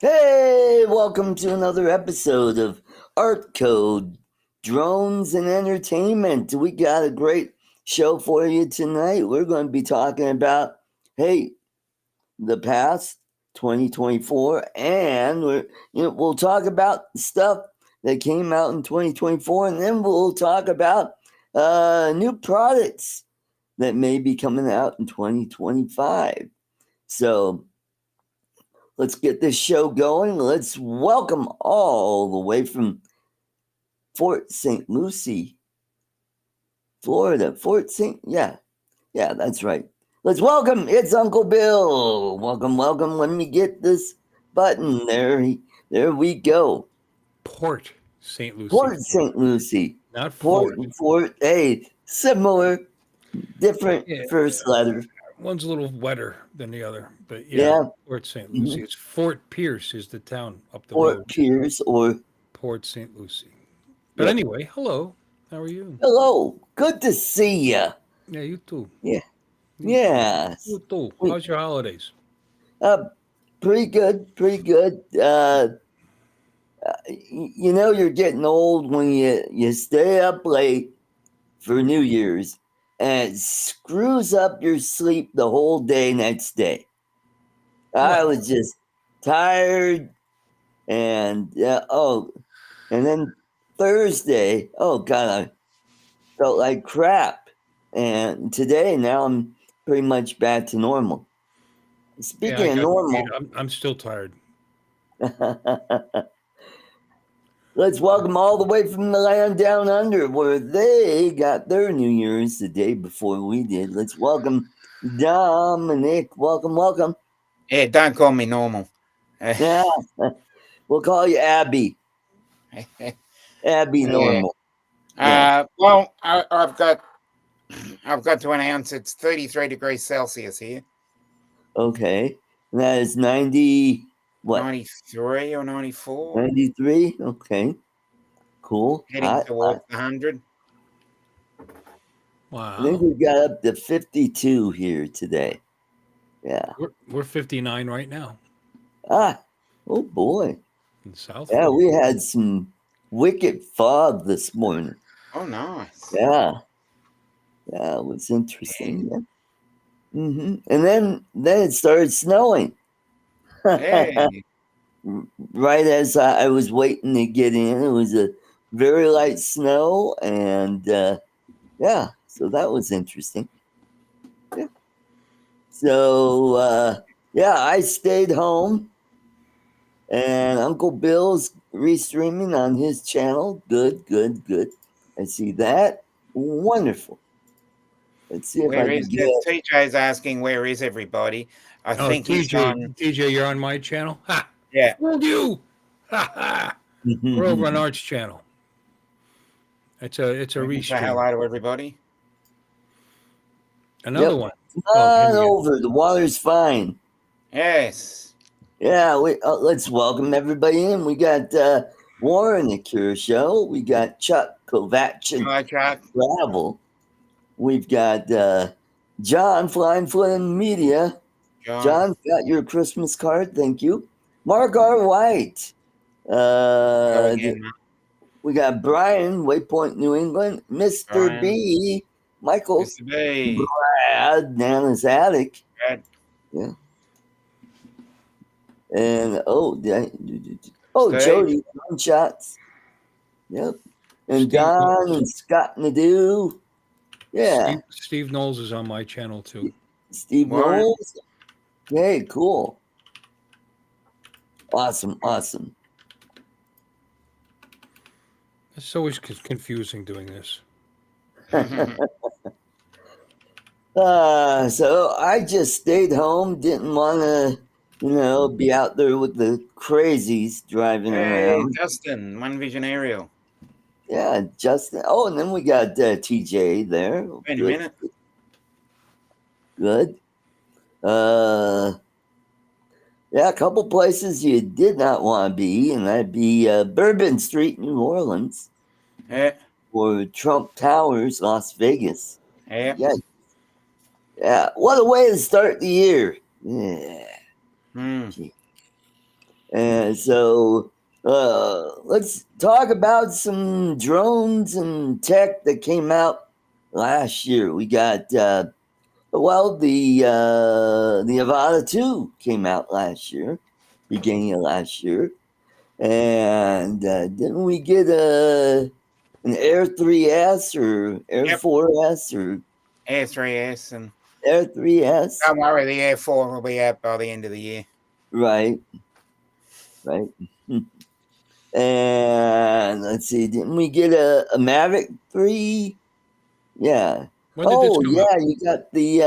Hey, welcome to another episode of ArtCo Drones and Entertainment. We got a great show for you tonight. We're going to be talking about, the past 2024, and we'll talk about stuff that came out in 2024, and then we'll talk about new products that may be coming out in 2025. So let's get this show going. Let's welcome all the way from Fort St. Lucie, Florida. Yeah, that's right. Let's welcome, it's Uncle Bill. Welcome. Let me get this button. There we go. Port St. Lucie. Port St. Lucie. Not Port. Hey, similar, different Yeah. first letter. One's a little wetter than the other, but Yeah. Port St. Lucie. It's Fort Pierce is the town up the Fort road. Pierce or Port St. Lucie. But anyway, hello. How are you? Hello. Good to see you. Yeah, you too. Yeah. Yes. You too. How's your holidays? Pretty good. You're getting old when you stay up late for New Year's and it screws up your sleep the whole day next day. I was just tired and then Thursday, oh God, I felt like crap. And today, now I'm pretty much back to normal. Speaking of normal, I'm still tired. let's welcome all the way from the land down under, where they got their New Year's the day before we did. Let's welcome Dominic. Welcome. Hey, don't call me normal. Yeah, we'll call you Abby. Abby Normal. Well, I've got to announce it's 33 degrees Celsius here. Okay, and that is 90. What? 93 or 94? 93. Okay, cool. Heading towards 100. Wow. I think we got up to 52 here today. Yeah. We're 59 right now. Oh boy. In South. Yeah, we had some wicked fog this morning. Oh, nice. Yeah, it was interesting. Yeah. And then it started snowing. Hey. Right as I was waiting to get in, it was a very light snow, and so that was interesting. Yeah. So I stayed home, and Uncle Bill's restreaming on his channel. Good. I see that. Wonderful. Let's see if I can get. TJ's asking where is everybody. I think he's on. TJ, you're on my channel. Ha! Yeah. Fooled you. Ha ha. We're over on Art's channel. It's a restream. Say hello to everybody. Another one. Not over. The water's fine. Yes. Yeah. Let's welcome everybody in. We got Warren the Cure Show. We got Chuck Kovach. Hi, Chuck. Travel. We've got John Flying Foot Media. John got your Christmas card. Thank you. Mark R. White. We got Brian, Waypoint, New England. Mr. B. Michael. Mr. B. Brad, Nana's Attic. Brad. Yeah. And Jody, Gunshots. Yep. And Don and Scott Nadeau. Yeah. Steve Knowles is on my channel too. Steve Knowles. Hey, cool. Awesome. It's always confusing doing this. So I just stayed home. Didn't want to, be out there with the crazies driving around. Justin, One Vision Aerial. Yeah, Justin. Oh, and then we got TJ there. Wait a minute. Good. A couple places you did not want to be, and that'd be Bourbon Street, New Orleans, or Trump Towers, Las Vegas. Yeah. What a way to start the year. Yeah. And so let's talk about some drones and tech that came out last year. We got the Avata 2 came out last year, beginning of last year. And didn't we get an Air 3S or Air Yep. 4S or Air 3S, and Air 3S? don't worry, the Air 4 will be out by the end of the year. Right. And let's see, didn't we get a Mavic 3? Yeah. When did this come out? You got the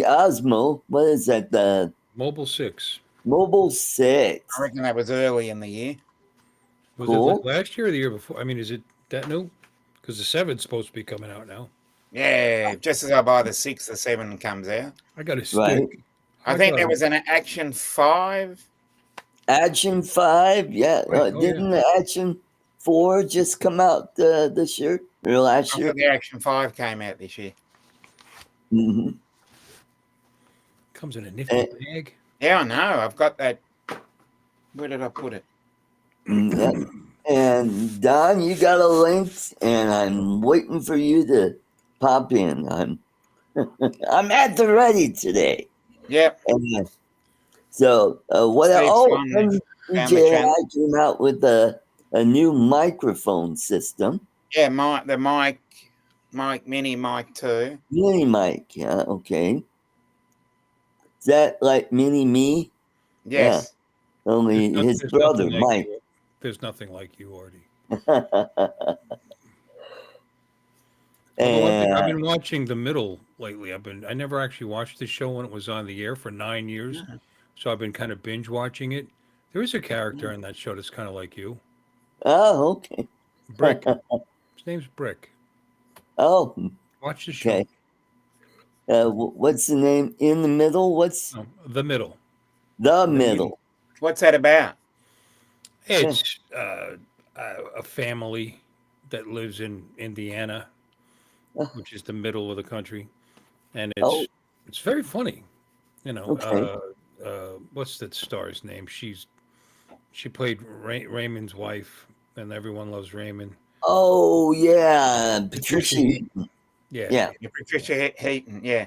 Osmo. What is that? The Mobile 6. Mobile 6. I reckon that was early in the year. Was Cool. it last year or the year before? I mean, is it that new? Because the 7's supposed to be coming out now. Yeah, just as I buy the 6, the 7 comes out. I got a stick. Right. I think there was an Action 5. Action 5, yeah. Right. Didn't the Action 4 just come out this year or last I year? thought the Action 5 came out this year. Mm-hmm. Comes in a nifty bag. Yeah, I know. I've got that. Where did I put it? Yeah. And Don, you got a link, and I'm waiting for you to pop in. I'm at the ready today. Yep. And so what? Steve's Oh, on and the DJI came out with a new microphone system. Yeah, the mic Mini Mic 2. Mini mic, yeah, okay. Is that like Mini Me? Yes. Yeah, only his brother, Mike. There's nothing like you, Artie. And I've been watching The Middle lately. I never actually watched the show when it was on the air for 9 years, so I've been kind of binge watching it. There is a character in that show that's kind of like you. Oh, okay. Brick. His name's Brick. Oh, Watch the show. okay. What's the name? In the Middle? What's The Middle? The Middle. What's that about? It's a family that lives in Indiana, which is the middle of the country, and it's very funny. You know, Okay. What's that star's name? She played Raymond's wife, and everyone loves Raymond. Oh yeah, Patricia. Yeah. Patricia Heaton. Yeah.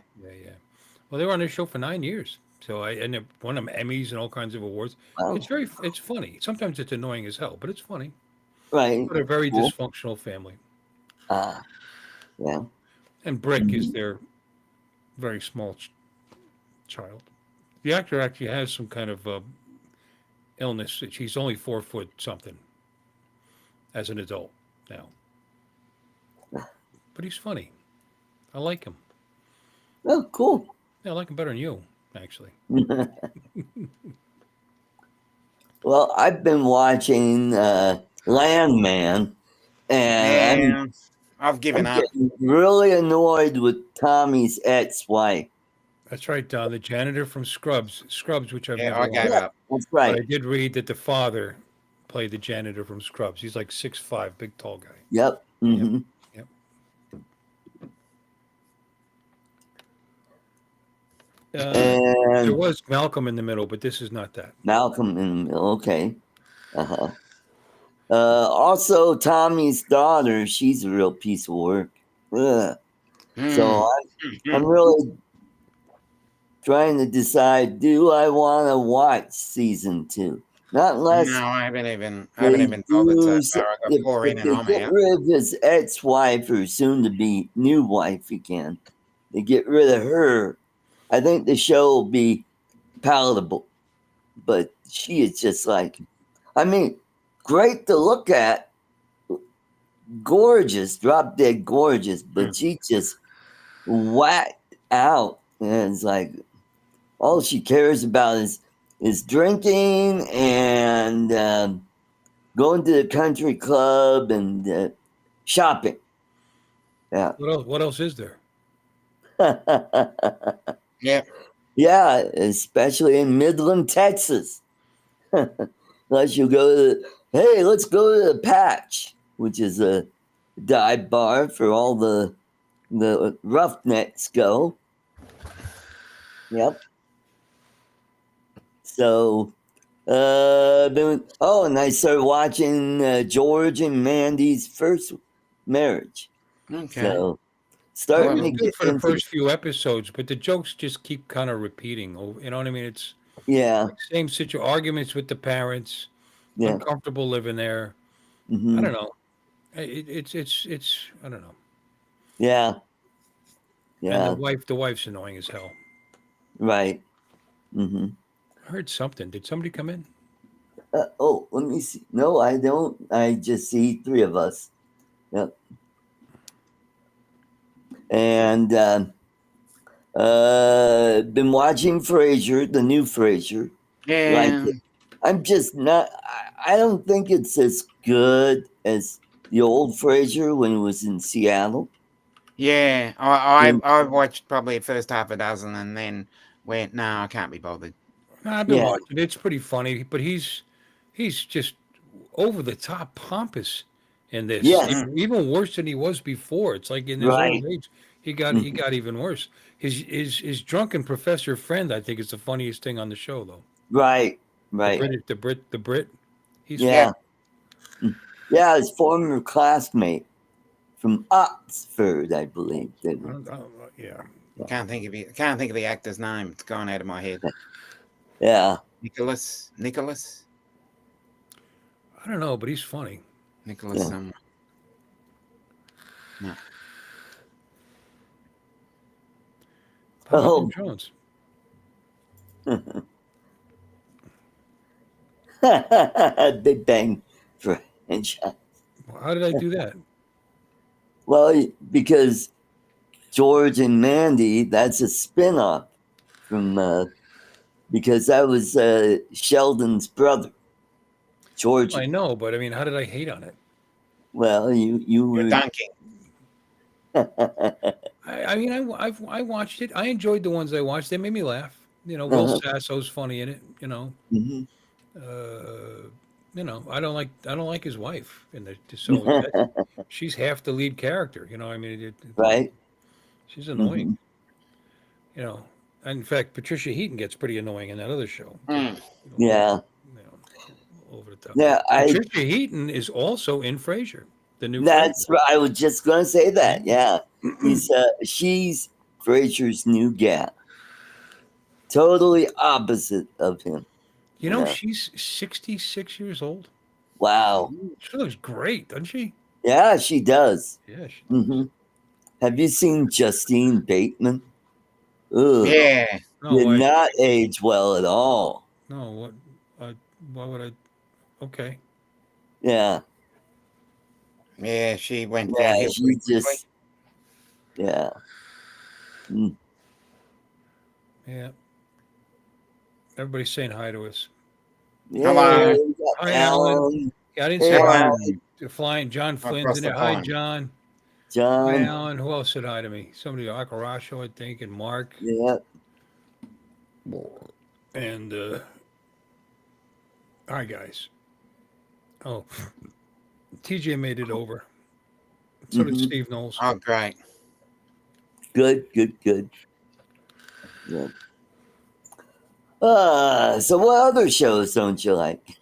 Well, they were on this show for 9 years, so I ended up won them Emmys and all kinds of awards. Wow. It's funny. Sometimes it's annoying as hell, but it's funny. Right. But a very dysfunctional family. Yeah. And Brick is their very small child. The actor actually has some kind of illness. He's only 4 foot something as an adult now. But he's funny. I like him. Oh, cool. Yeah, I like him better than you, actually. Well, I've been watching Landman, and I've given up. Really annoyed with Tommy's ex-wife. That's right, Don. The janitor from Scrubs, which I've never I gave up. That's right. But I did read that the father played the janitor from Scrubs. He's like 6'5", big tall guy. Yep. Mm-hmm. Yep. And there was Malcolm in the Middle, but this is not that. Malcolm in the Middle. Okay. Also, Tommy's daughter. She's a real piece of work. Ugh. So I'm really trying to decide: do I want to watch season 2? Not unless I haven't even bothered so far. I got 4 in and I'm get out. rid of his ex-wife or soon-to-be new wife again. They get rid of her. I think the show will be palatable. But she is just like, I mean, great to look at, gorgeous, drop dead gorgeous, but she just whacked out, and it's like all she cares about is drinking and going to the country club and shopping. Yeah. What else is there? Yeah. Yeah, especially in Midland, Texas. Unless you go to, hey, let's go to the Patch, which is a dive bar for all the roughnecks go. Yep. So And I started watching George and Mandy's first marriage. Okay. So It starting was to good get for the into first few episodes, but the jokes just keep kind of repeating. You know what I mean? It's yeah, same situation, arguments with the parents, yeah. uncomfortable living there. I Hmm. don't know. It's I don't know. Yeah, And yeah, the wife's annoying as hell. right. Hmm. I heard something. Did somebody come in? Oh, let me see. No, I don't. I just see three of us. Yep. And been watching Frasier, the new Frasier. Like Yeah. it. I'm just not. I don't think it's as good as the old Frasier when it was in Seattle. Yeah. I watched probably the first half a dozen and then went, no, I can't be bothered. No, I've been Yeah, watching. It's pretty funny, but he's just over the top pompous in this. Like yes, Mm. even worse than he was before. It's like in his right, old age, he mhm, got even worse. His drunken professor friend, I think, is the funniest thing on the show, though. right, right. The Brit. He's Yeah. funny. Yeah, mm. Yeah. His former classmate from Oxford, I believe. They were. Yeah. Can't think of the actor's name. It's gone out of my head. Yeah. Nicholas I don't know, but he's funny. Nicholas Yeah. someone. No. How about Jim Oh, Jones? Big Bang franchise. How did I do that? Well, because George and Mandy, that's a spin-off from because that was Sheldon's brother, George. I know, but I mean, how did I hate on it? Well, you You're were dunking. I mean, I watched it. I enjoyed the ones I watched. They made me laugh. You know, Will uh-huh. Sasso's funny in it. Mhm. Uh, I don't like his wife, and so she's half the lead character. You know, I mean, Right. she's annoying. Hmm. You know, and in fact, Patricia Heaton gets pretty annoying in that other show. Mm. Over, Yeah. over the top. Yeah. Patricia Heaton is also in Frasier, the new Frasier. That's right. I was just gonna say that. Yeah. She's Frasier's new gal. Totally opposite of him. You You know, know. she's 66 years old. Wow. She looks great, doesn't she? Yeah, she does. Yeah, she does. Hmm. Have you seen Justine Bateman? Ugh. Yeah. No, Did why? not age well at all. No, what? Why would I? Okay. Yeah. Yeah. She went Yeah. downhill She pretty quickly. just. Yeah. Mm. Yeah. Everybody's saying hi to us. Yeah. Hello. We got Hi, Alan. Alan. Yeah, I didn't Hey, say hi. Alan Alan. Flying John Flynn's across in the there. Hi, pond. John. Hi, John. Alan. Who else said hi to me? Somebody, Akarasho, I think, and Mark. Yeah. And hi, guys. Oh, TJ made it over. So did Hmm. Steve Knowles. Oh, great. Good. Good. Good. Yeah. So what other shows don't you like?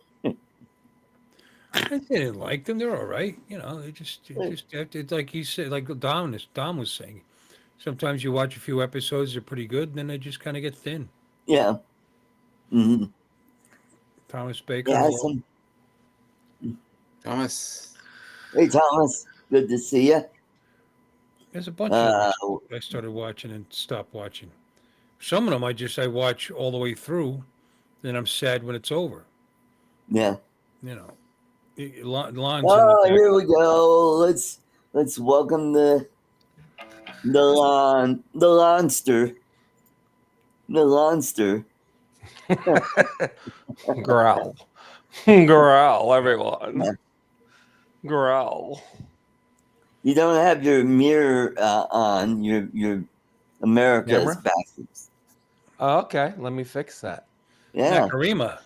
I didn't like them. They're all right. You know, it's like he said, like Dom was saying. Sometimes you watch a few episodes, they're pretty good, and then they just kind of get thin. Yeah. Hmm. Thomas Baker, Yeah. hello. Some. Thomas. Hey, Thomas. Good to see you. There's a bunch of them Uh. I started watching and stopped watching. Some of them I watch all the way through, then I'm sad when it's over. Yeah. You know, Lon's in the Oh, back. here we go. Let's welcome the Lonster. The Lonster. Growl. Growl, everyone. Yeah. Growl. You don't have your mirror on. Your America is Camera? backwards. Oh, okay, let me fix that. Yeah. Nakarima.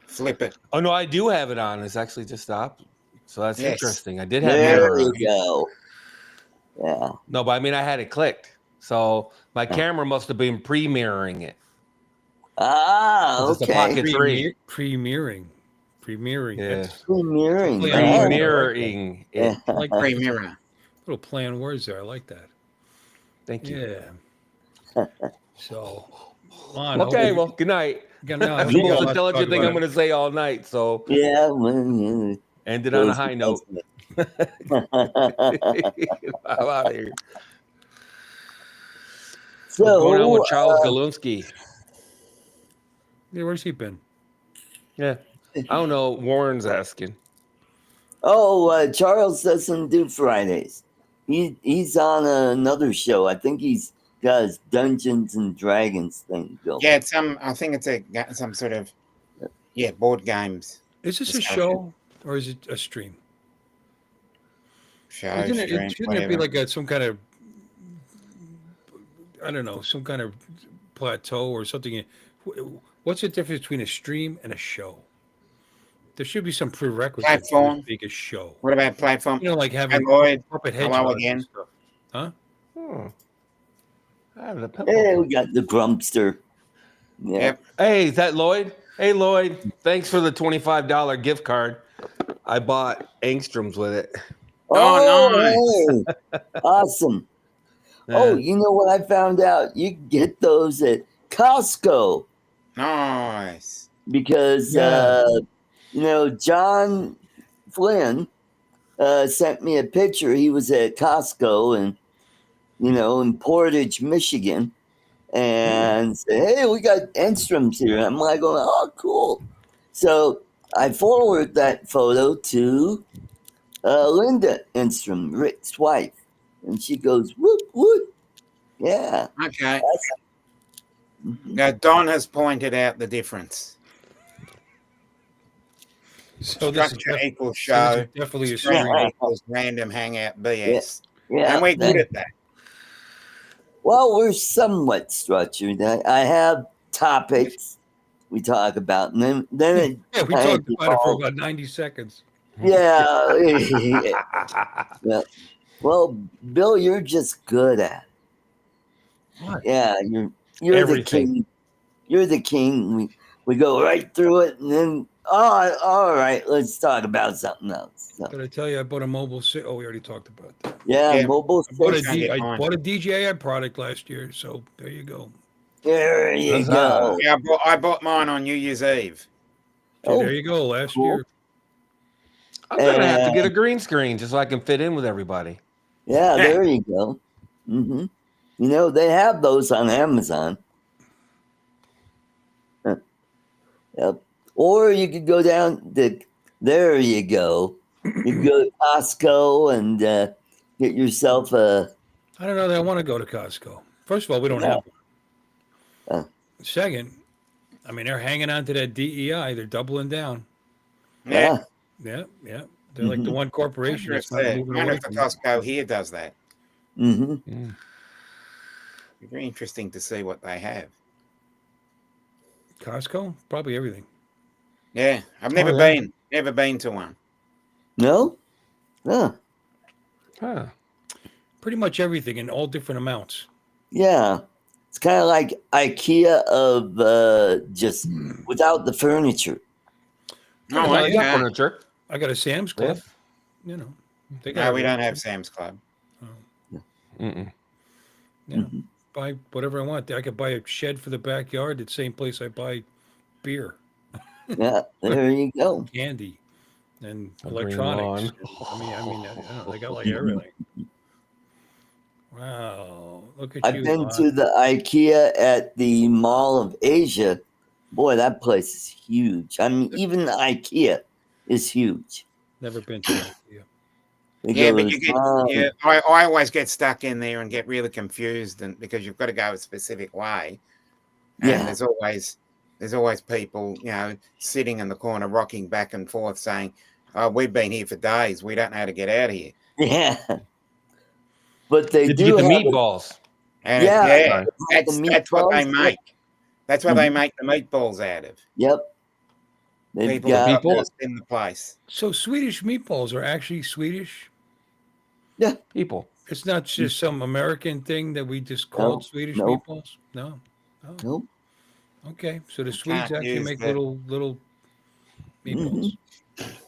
Flip it. Oh, no, I do have it on. It's actually just stopped. So that's Yes. interesting. I did have There mirror you on. go. Yeah. No, but I mean, I had it clicked. So my camera must have been pre-mirroring it. Ah, It's a okay. pocket three. Premiering. Yeah. That's Premiering. play on words. Premiering Yeah. it. I like that. Premier. Little play on words there. I like that. Thank you. Yeah. So, Lon, Okay, well, good night. no, I That's hope the you got most a lot to talk intelligent thing I'm about. going to say all night. So, Yeah. Well, ended on a high note. yeah. I'm out of here. So, What's going on with Charles Galunski? Yeah, where's he been? Yeah. I don't know. Warren's asking. Charles doesn't do Fridays. He's on another show. I think he's got his Dungeons and Dragons thing going. Yeah, it's I think it's some sort of board games Is this a discussion. show or is it a stream? show. Shouldn't Stream, it be whatever. like some kind of, I don't know, some kind of plateau or something? What's the difference between a stream and a show? There should be some prerequisites to Platform. make a show. What about platform? You know, like Hey, having Lloyd. puppet Hello hedgehogs and again. stuff. Huh? I have the Hey, we got the Grumpster. Yeah. Yep. Hey, is that Lloyd? Hey, Lloyd. Thanks for the $25 gift card. I bought Angstroms with it. Oh, hey. Awesome. Oh, you know what I found out? You can get those at Costco Nice. because John Flynn sent me a picture. He was at Costco and in Portage, Michigan, and said, "Hey, we got Enstrom's here." I'm like, "Oh, cool!" So I forwarded that photo to Linda Enstrom, Rick's wife, and she goes, "Whoop whoop." Yeah. Okay. Now Don has pointed out the difference. So this is Structure equals so show. this is definitely a Stream stream. equals random hangout BS. Yeah. And we're good at that. Well, we're somewhat structured. I have topics we talk about, and then Yeah, we kind of talked about it for about 90 seconds. yeah. Yeah. Well, Bill, you're just good at it. What? Yeah, you're Everything. the king. You're the king. We go right through it, and then all right, let's talk about something else. So, Did I tell you I bought a mobile? Oh, we already talked about that. yeah, mobile. I bought station. I bought a DJI product last year, so there you go. There you Huzzah. go. Yeah, I bought mine on New Year's Eve. So Oh, there you go. Last cool. year. I'm going to have to get a green screen just so I can fit in with everybody. Yeah, there you go. Mm-hmm. They have those on Amazon. Yep. Or you could go down there you go. You could go to Costco and get yourself a. I don't know that I want to go to Costco. First of all, we don't have one. Second, I mean, they're hanging on to that DEI. They're doubling down. Yeah. Yeah. They're like the one corporation that's not moving Wonder away if the from Costco here does that. Mm-hmm. Yeah. Be very interesting to see what they have. Costco. Probably everything. Yeah, I've never been to one. No? Huh. Huh. Pretty much everything in all different amounts. Yeah. It's kind of like IKEA of just without the furniture. Oh, I got okay. furniture. I got a Sam's Club. They No, got we don't have Sam's Club. Mm-mm. Yeah, buy whatever I want. I could buy a shed for the backyard at the same place I buy beer, Yeah, there you go. candy, and A green electronics. lawn. I don't know, they got like everything. Wow, look at I've you! been Lon. to the IKEA at the Mall of Asia. Boy, that place is huge. I mean, even the IKEA is huge. Never been to IKEA. It Yeah, but goes you get. on. Yeah, I always get stuck in there and get really confused, and because you've got to go a specific way, and Yeah. there's always people, sitting in the corner, rocking back and forth, saying, "Oh, we've been here for days. We don't know how to get out of here." Yeah. But they Did do you get the have meatballs? And Yeah, that's the what they meatballs, make. That's what they Mhm. make the meatballs out of. Yep. They've People got people? lost in the place. So Swedish meatballs are actually Swedish. People. It's not just some American thing that we just called Swedish nope. meatballs. No. nope. Okay, so the Swedes can't actually use make the- little meatballs.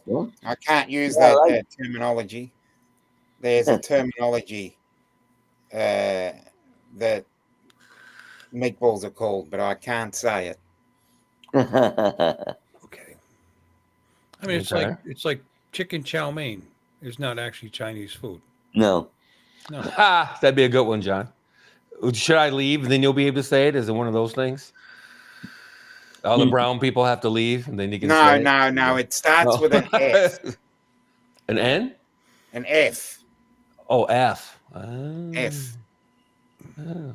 Well, I can't use Yeah, I that like- terminology. There's a terminology that meatballs are called, but I can't say it. Okay. I mean, Okay. it's like chicken chow mein is not actually Chinese food. no. No. Ha! That'd be a good one, John. Should I leave and then you'll be able to say it? Is it one of those things? All the brown people have to leave and then you can No, say it? no. It starts with an F. An N? An F. Oh, F. F. Oh.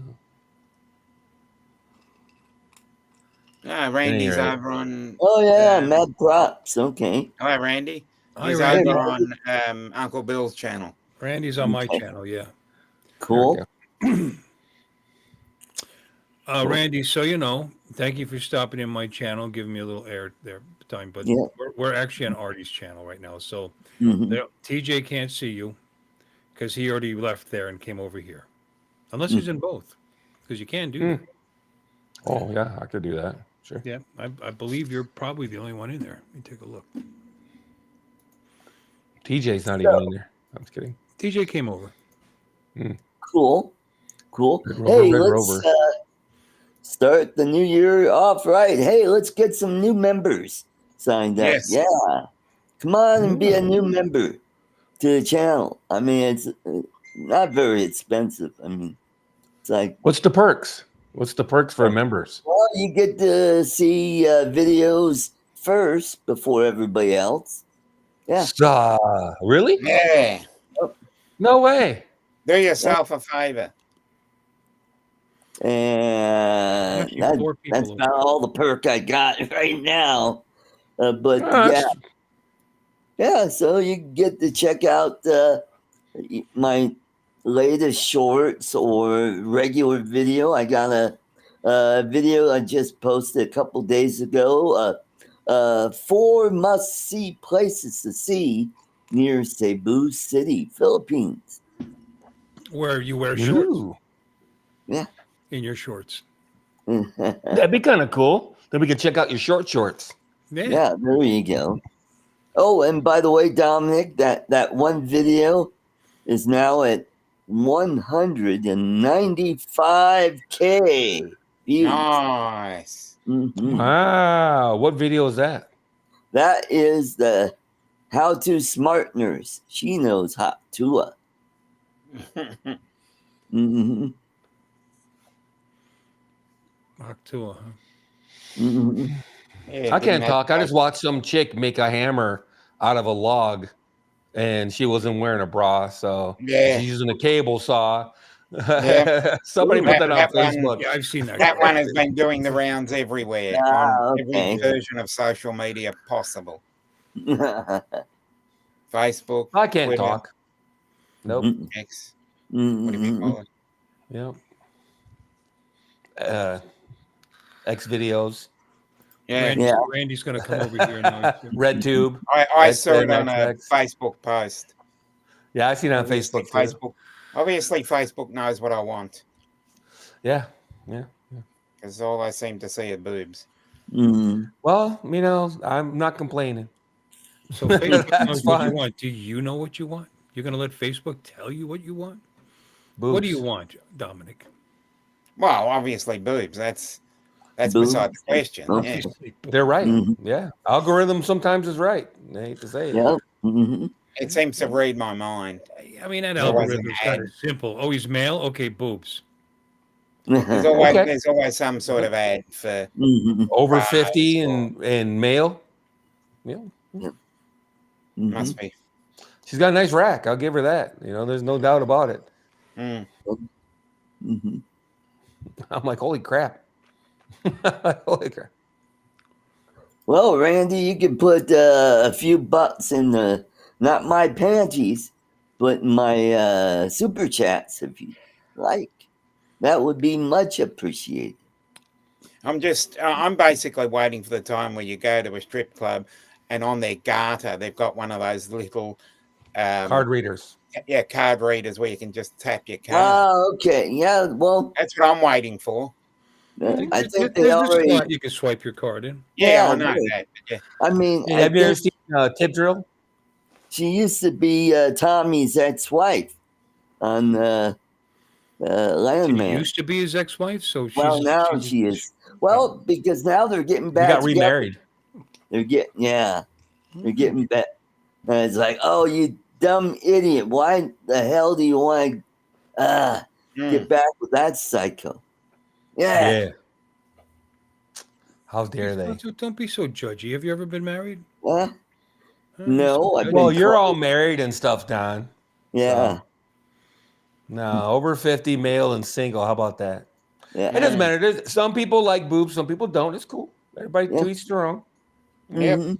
Randy's Anyway. over on. Oh yeah, mad props. Okay. Hi, Randy. Hi, He's Randy. over on Uncle Bill's channel. Randy's on my Okay. channel, yeah. Cool. Randy, so thank you for stopping in my channel, giving me a little air there time. But Yeah. we're actually on Artie's channel right now, so Mhm. TJ can't see you because he already left there and came over here, unless he's in both, because you can do that. Oh, yeah, I could do that. Sure. Yeah, I believe you're probably the only one in there. Let me take a look. TJ's not even in there. I'm just kidding. TJ came over. Cool. Red Rover, Hey, Red let's Rover. start the new year off right. Hey, let's get some new members signed up. Yes. Yeah. Come on and be a new member to the channel. I mean, it's not very expensive. I mean, it's like, What's the perks? What's the perks for members? well, you get to see videos first before everybody else. Yeah. Really? Yeah. No way. Do yourself a favor. And Actually, 4 people that's over. about all the perk I got right now. But Oh, yeah. that's- Yeah, so you get to check out my latest shorts or regular video. I got a video I just posted a couple days ago. 4 must-see places to see near Cebu City, Philippines. Where you wear shorts Ooh. Yeah. in your shorts. That'd be kind of cool. Then we could check out your short shorts. Yeah, there you go. Oh, and by the way, Dominic, that one video is now at 195K views. Nice. Mhm. Wow. What video is that? That is the How to Smart Nurse. She knows how to. Mm-hmm. Octua, huh? Mm-hmm. Yeah, I can't didn't talk. I have- just watched some chick make a hammer out of a log, and she wasn't wearing a bra, so Yeah. she's using a cable saw. Yeah. Somebody put that on That one- Facebook. Yeah, I've seen that. That one has been doing the rounds everywhere on okay. every version of social media possible. Facebook, I can't Twitter, talk. Nope. X. What do you mean, Molly? Yep. X videos, Yeah. Randy's going to come over here now. Red Tube. I saw it on a XNXX. Facebook post. Yeah, I seen it on Obviously, Facebook too. Facebook. Obviously, Facebook knows what I want Yeah. because all I seem to see are boobs. Mhm. Well, I'm not complaining. So Facebook That's knows what you fine. want. Do you know what you want? You're going to let Facebook tell you what you want? Boobs. What do you want, Dominic? Well, obviously, boobs. That's Boobs? beside the question. Okay. Yeah. They're right. Mhm. Yeah. Algorithm sometimes is right. I hate to say it. Yeah. Mhm. It seems to read my mind. I mean, that There's always an algorithm is kind ad. of simple. Oh, he's male? Okay, boobs. There's always Okay. there's always some sort of ad for Mhm. Over Wow, 50 that's and male. Yeah. Mhm. must be. She's got a nice rack. I'll give her that. There's no doubt about it. Mm. Mhm. I'm like, holy crap. Holy crap. Well, Randy, you can put a few bucks in not my panties, but my super chats if you like. That would be much appreciated. I'm basically waiting for the time where you go to a strip club and on their garter they've got one of those little Card readers. card readers where you can just tap your card. Ah, okay. Yeah, well, That's what I'm waiting for. I think they There's a already. slot you can swipe your card in. Yeah, I Yeah, know there- that. But yeah. I mean, Hey, I have you ever think seen Tip Drill? she used to be Tommy's ex-wife on She Landman. used to be his ex-wife, so Well, now she's she is. Well, because now they're getting He back got together. remarried. They're getting back. And it's like, oh, you dumb idiot! Why the hell do you want to get back with that psycho? Yeah. How dare they? Don't be so judgy. Have you ever been married? Well, You're no, so I've judgy. Well, been you're all close. married and stuff, Don. Yeah. No, over 50, male and single. How about that? Yeah. It doesn't matter. Some people like boobs, some people don't. It's cool. Everybody Yeah. to each their own. Yep. Mhm.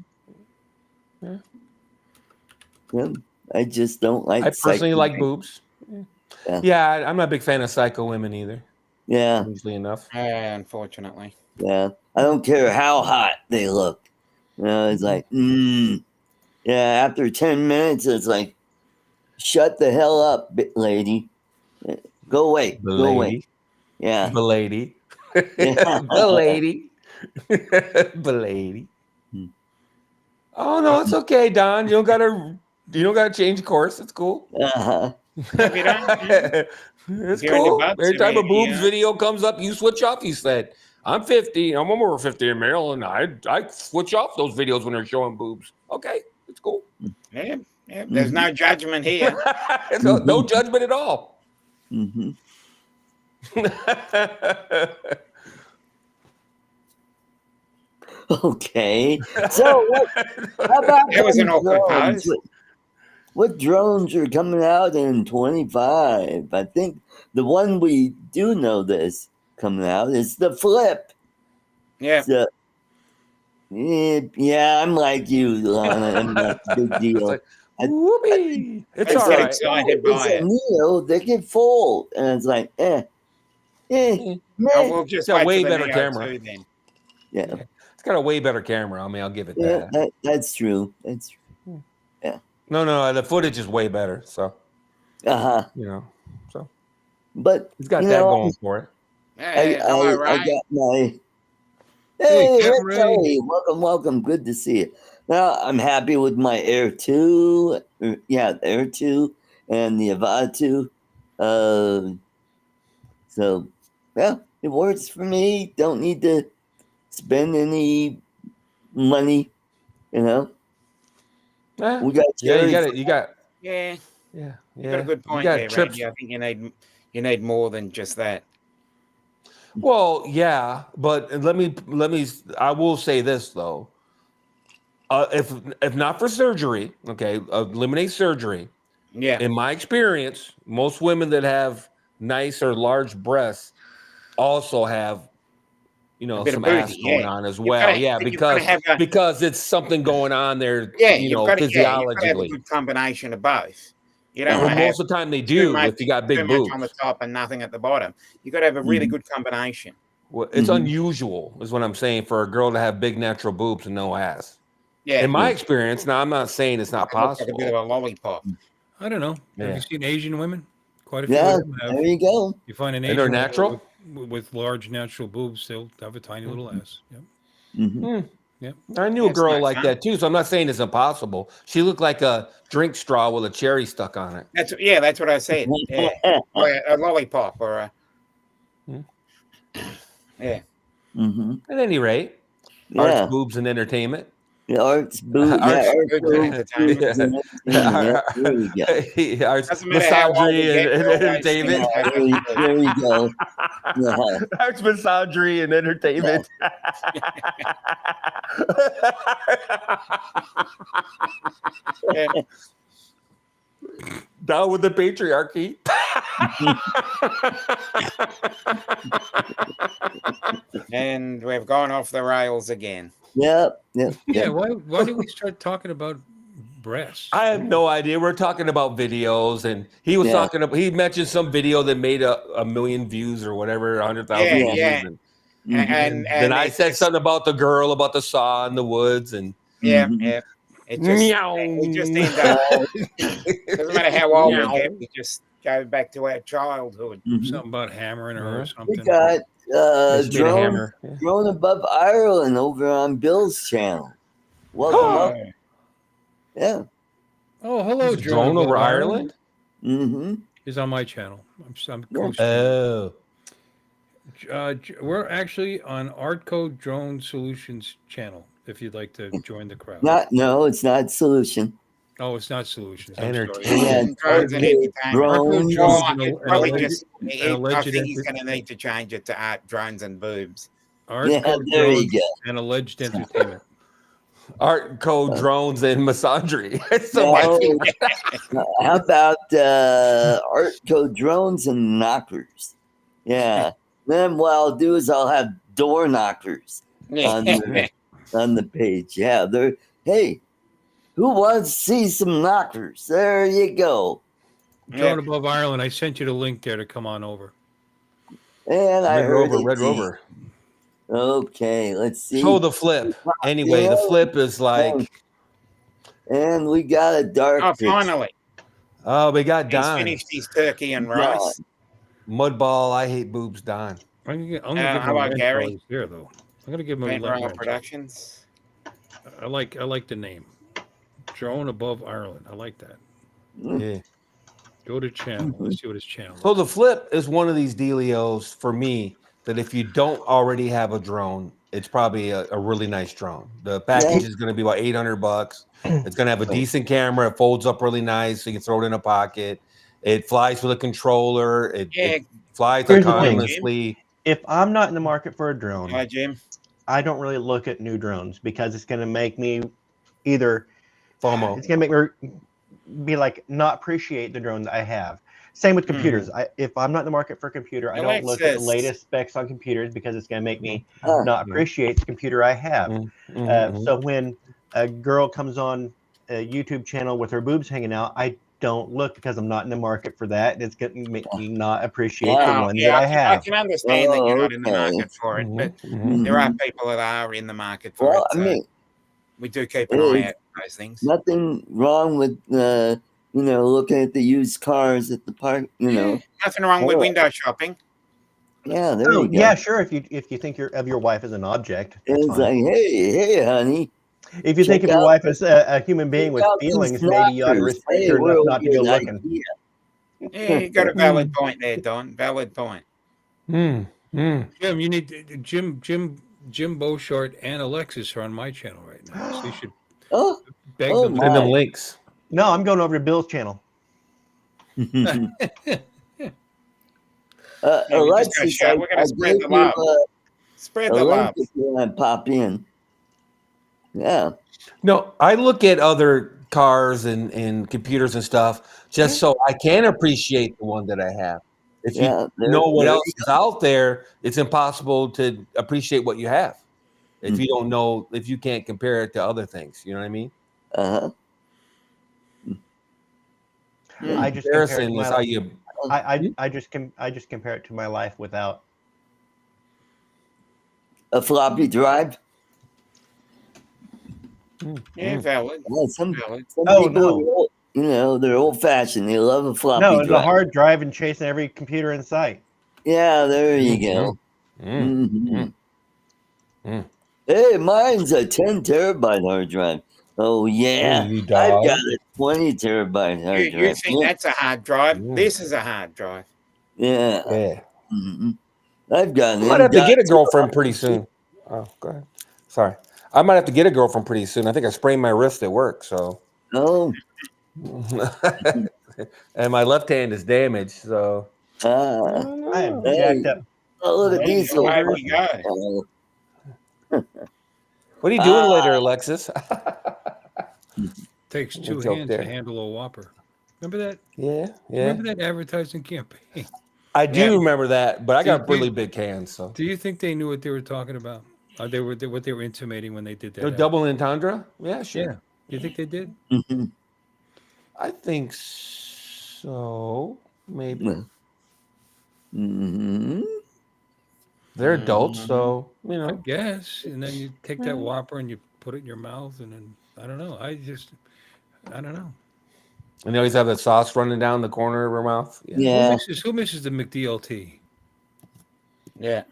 Yeah. Yeah. I just don't like I personally psycho. like boobs. Yeah. Yeah, I'm not a big fan of psycho women either. Yeah. Usually enough. Unfortunately. Yeah. I don't care how hot they look. It's like, yeah, after 10 minutes, it's like, shut the hell up, lady. Go away. The Go away. lady. Yeah. The lady. Yeah. The lady. The lady. Hmm. Oh no, it's okay, Don. You don't gotta change course. It's cool. Uh-huh. If you don't, It's You're in your cool. butts Every time a already, boobs yeah. video comes up, you switch off. You said, I'm 50. I'm over 50 in male, and I switch off those videos when they're showing boobs. Okay, it's cool. yeah, there's no judgment here. No judgment at all. Mm-hmm. Okay. So, how about That was an them awkward drones? pause. What drones are coming out in 25? I think the one we do know that's coming out is the Flip. Yeah. So, yeah, I'm like you, Lana. I'm like, big deal. It's like, whoopee. It's Let's all get right. excited It's by a it. Neo. They can fold, and it's like, meh. We'll just It's a wait way for the better Neo camera. 2 then. Yeah, It's got a way better camera. I mean, I'll give it yeah, that. that's true. That's true. No, the footage is way better. So, so But it's got you that know, going for it. Hey, I all right. got my. Hey, Hey, Cat Rick Ray. Kelly, welcome. Good to see you. Now I'm happy with my Air 2. Yeah, the Air 2 and the Avada 2. So, yeah, it works for me. Don't need to spend any money. You know, Yeah, we got yeah, you Jerry. got it. You got Yeah, yeah. you got a good point You got there, trips. Randy. I think you need more than just that. Well, yeah, but I will say this though. If not for surgery, okay, eliminate surgery. Yeah. In my experience, most women that have nice or large breasts also have, A bit of some booty, ass going yeah. on as You've well. gotta- Yeah, you've gotta have a- because it's something going on there, You've got to have a physiologically. good combination of both. You don't Well, want to have most of the time they too do much, if you got too big much boobs. on the top and nothing at the bottom. You got to have a really good combination. Well, it's Mhm. unusual, is what I'm saying, for a girl to have big natural boobs and no ass. Yeah. In my experience, now I'm not saying it's not It looks like a possible. bit of a lollipop. I don't know. Yeah. Have you seen Asian women? Quite a few Yeah, of them have. there you go. You find an And Asian they're woman natural? with large natural boobs, they'll have a tiny little ass. Yep. Hmm. I knew a That's girl nice, like huh? that too, so I'm not saying it's impossible. She looked like a drink straw with a cherry stuck on it. That's what I said. Yeah. Or a lollipop or a Hmm. yeah. Hmm. At any rate, Yeah. arts, boobs, and entertainment. The arts boot. Arts- Yeah, arts Good boobs, entertainment. boobs, and entertainment. Yeah, there you go. Arts, Doesn't matter how old we misogyny, get, and we're always entertainment. Yeah, there you go. Yeah. Arts, misogyny, and entertainment. Yeah. Down with the patriarchy. And we've gone off the rails again. Yep. Yeah. Why did we start talking about breasts? I have no idea. We're talking about videos, and he was Yeah. talking about. He mentioned some video that made a million views or whatever, 100,000 Yeah, views. yeah. And Mhm. And then I it's said just- something about the girl, about the saw in the woods, and Yeah, Mhm. yeah. It Meow. just end up. Doesn't matter how old we Meow. get, we just go back to our childhood. Mhm. Something about hammering her or Yeah. We something. got It's made a drone hammer. Yeah. drone above Ireland over on Bill's channel. Welcome up. Oh, Yeah. Oh, hello, There's a drone drone over above Ireland? Mm-hmm. Is on my channel. I'm Yeah. co-streaming. Oh. We're actually on ArtCo Drone Solutions channel. If you'd like to join the crowd. No, it's not solution. Oh, it's not solutions. I'm sorry. Yeah, Entertainment. drones and okay, entertainment. drones. Drones Oh, and it's an probably alleged- just. an I alleged think he's enter- going to need to change it to art drones and boobs. Yeah, ArtCo there you Drones go. and alleged entertainment. ArtCo drones and misandry. It's No. my favorite. How about ArtCo drones and knockers? Yeah. Then what I'll do is I'll have door knockers on the page. Yeah, they're hey, who wants to see some knockers? There you go. Drone above Ireland. I sent you the link there to come on over. And I Red heard Rover, it. Red Rover. Okay, let's see. Show the flip. Anyway, the flip is like, And we got a dark Oh, picture. finally, oh, we got he's Don. finished his turkey and rice. Mudball, I hate boobs, Don. I'm gonna give him how a about rent Gary? while he's there, though. I'm gonna give him a Van rent. Rail Productions. I like the name. Drone above Ireland. I like that. Yeah. Go to channel. Let's see what his channel. So is. the flip is one of these dealios for me that if you don't already have a drone, it's probably a really nice drone. The package is going to be about $800. It's going to have a decent camera. It folds up really nice, so you can throw it in a pocket. It flies with a controller. It flies Here's the thing. autonomously. If I'm not in the market for a drone, Hi, Jim. I don't really look at new drones because it's going to make me either FOMO. it's going to make me be like not appreciate the drone that I have. Same with computers. If I'm not in the market for a computer, I don't look at the latest specs on computers because it's going to make me not appreciate the computer I have. So when a girl comes on a YouTube channel with her boobs hanging out, I don't look because I'm not in the market for that. It's going to make me not appreciate the one that I have. I can understand that you're not in the market for it, but there are people that are in the market for it. I mean, we do keep an eye out for those things. Nothing wrong with looking at the used cars at the park. Nothing wrong with window shopping. Yeah, there you go. Yeah, sure. If you think of your wife as an object, it's fine. like, hey, honey. If you think of your wife as a human being with feelings, maybe you ought to respect her enough not to go looking. Yeah, you got a valid point there, Don. Valid point. Jim, you need Jim Beauchart and Alexis are on my channel right now, so you should beg them. Send them links. No, I'm going over to Bill's channel. Alexis, we're going to spread the love. Spread the love. And pop in. Yeah. No, I look at other cars and computers and stuff just so I can appreciate the one that I have. If you know what else is out there, it's impossible to appreciate what you have. If you don't know, if you can't compare it to other things, you know what I mean? I just Comparison is how you. I just compare it to my life without a floppy drive. Yeah, valid. Well, some valid. people, they're old fashioned. They love a floppy drive. No, it's a hard drive and chasing every computer in sight. Yeah, there you go. Hey, mine's a 10 terabyte hard drive. Oh, yeah. I've got a 20 terabyte hard drive. You think that's a hard drive? This is a hard drive. Yeah. I've got. I might have to get a girlfriend pretty soon. Oh, go ahead. Sorry. I might have to get a girlfriend pretty soon. I think I sprained my wrist at work, so. Oh. And my left hand is damaged, so. I am jacked up. Oh, look at these. Where we go. What are you doing later, Alexis? Takes two hands to handle a Whopper. Remember that? Yeah. Remember that advertising campaign? I do remember that, but I got really big hands. So. Do you think they knew what they were talking about? What they were intimating when they did that? The double entendre? Yeah, sure. Yeah. You think they did? I think so. Maybe. They're adults, so I guess. And then you take that Whopper and you put it in your mouth, and then I don't know. I don't know. And they always have that sauce running down the corner of her mouth. Yeah. Who misses the McDLT? Yeah.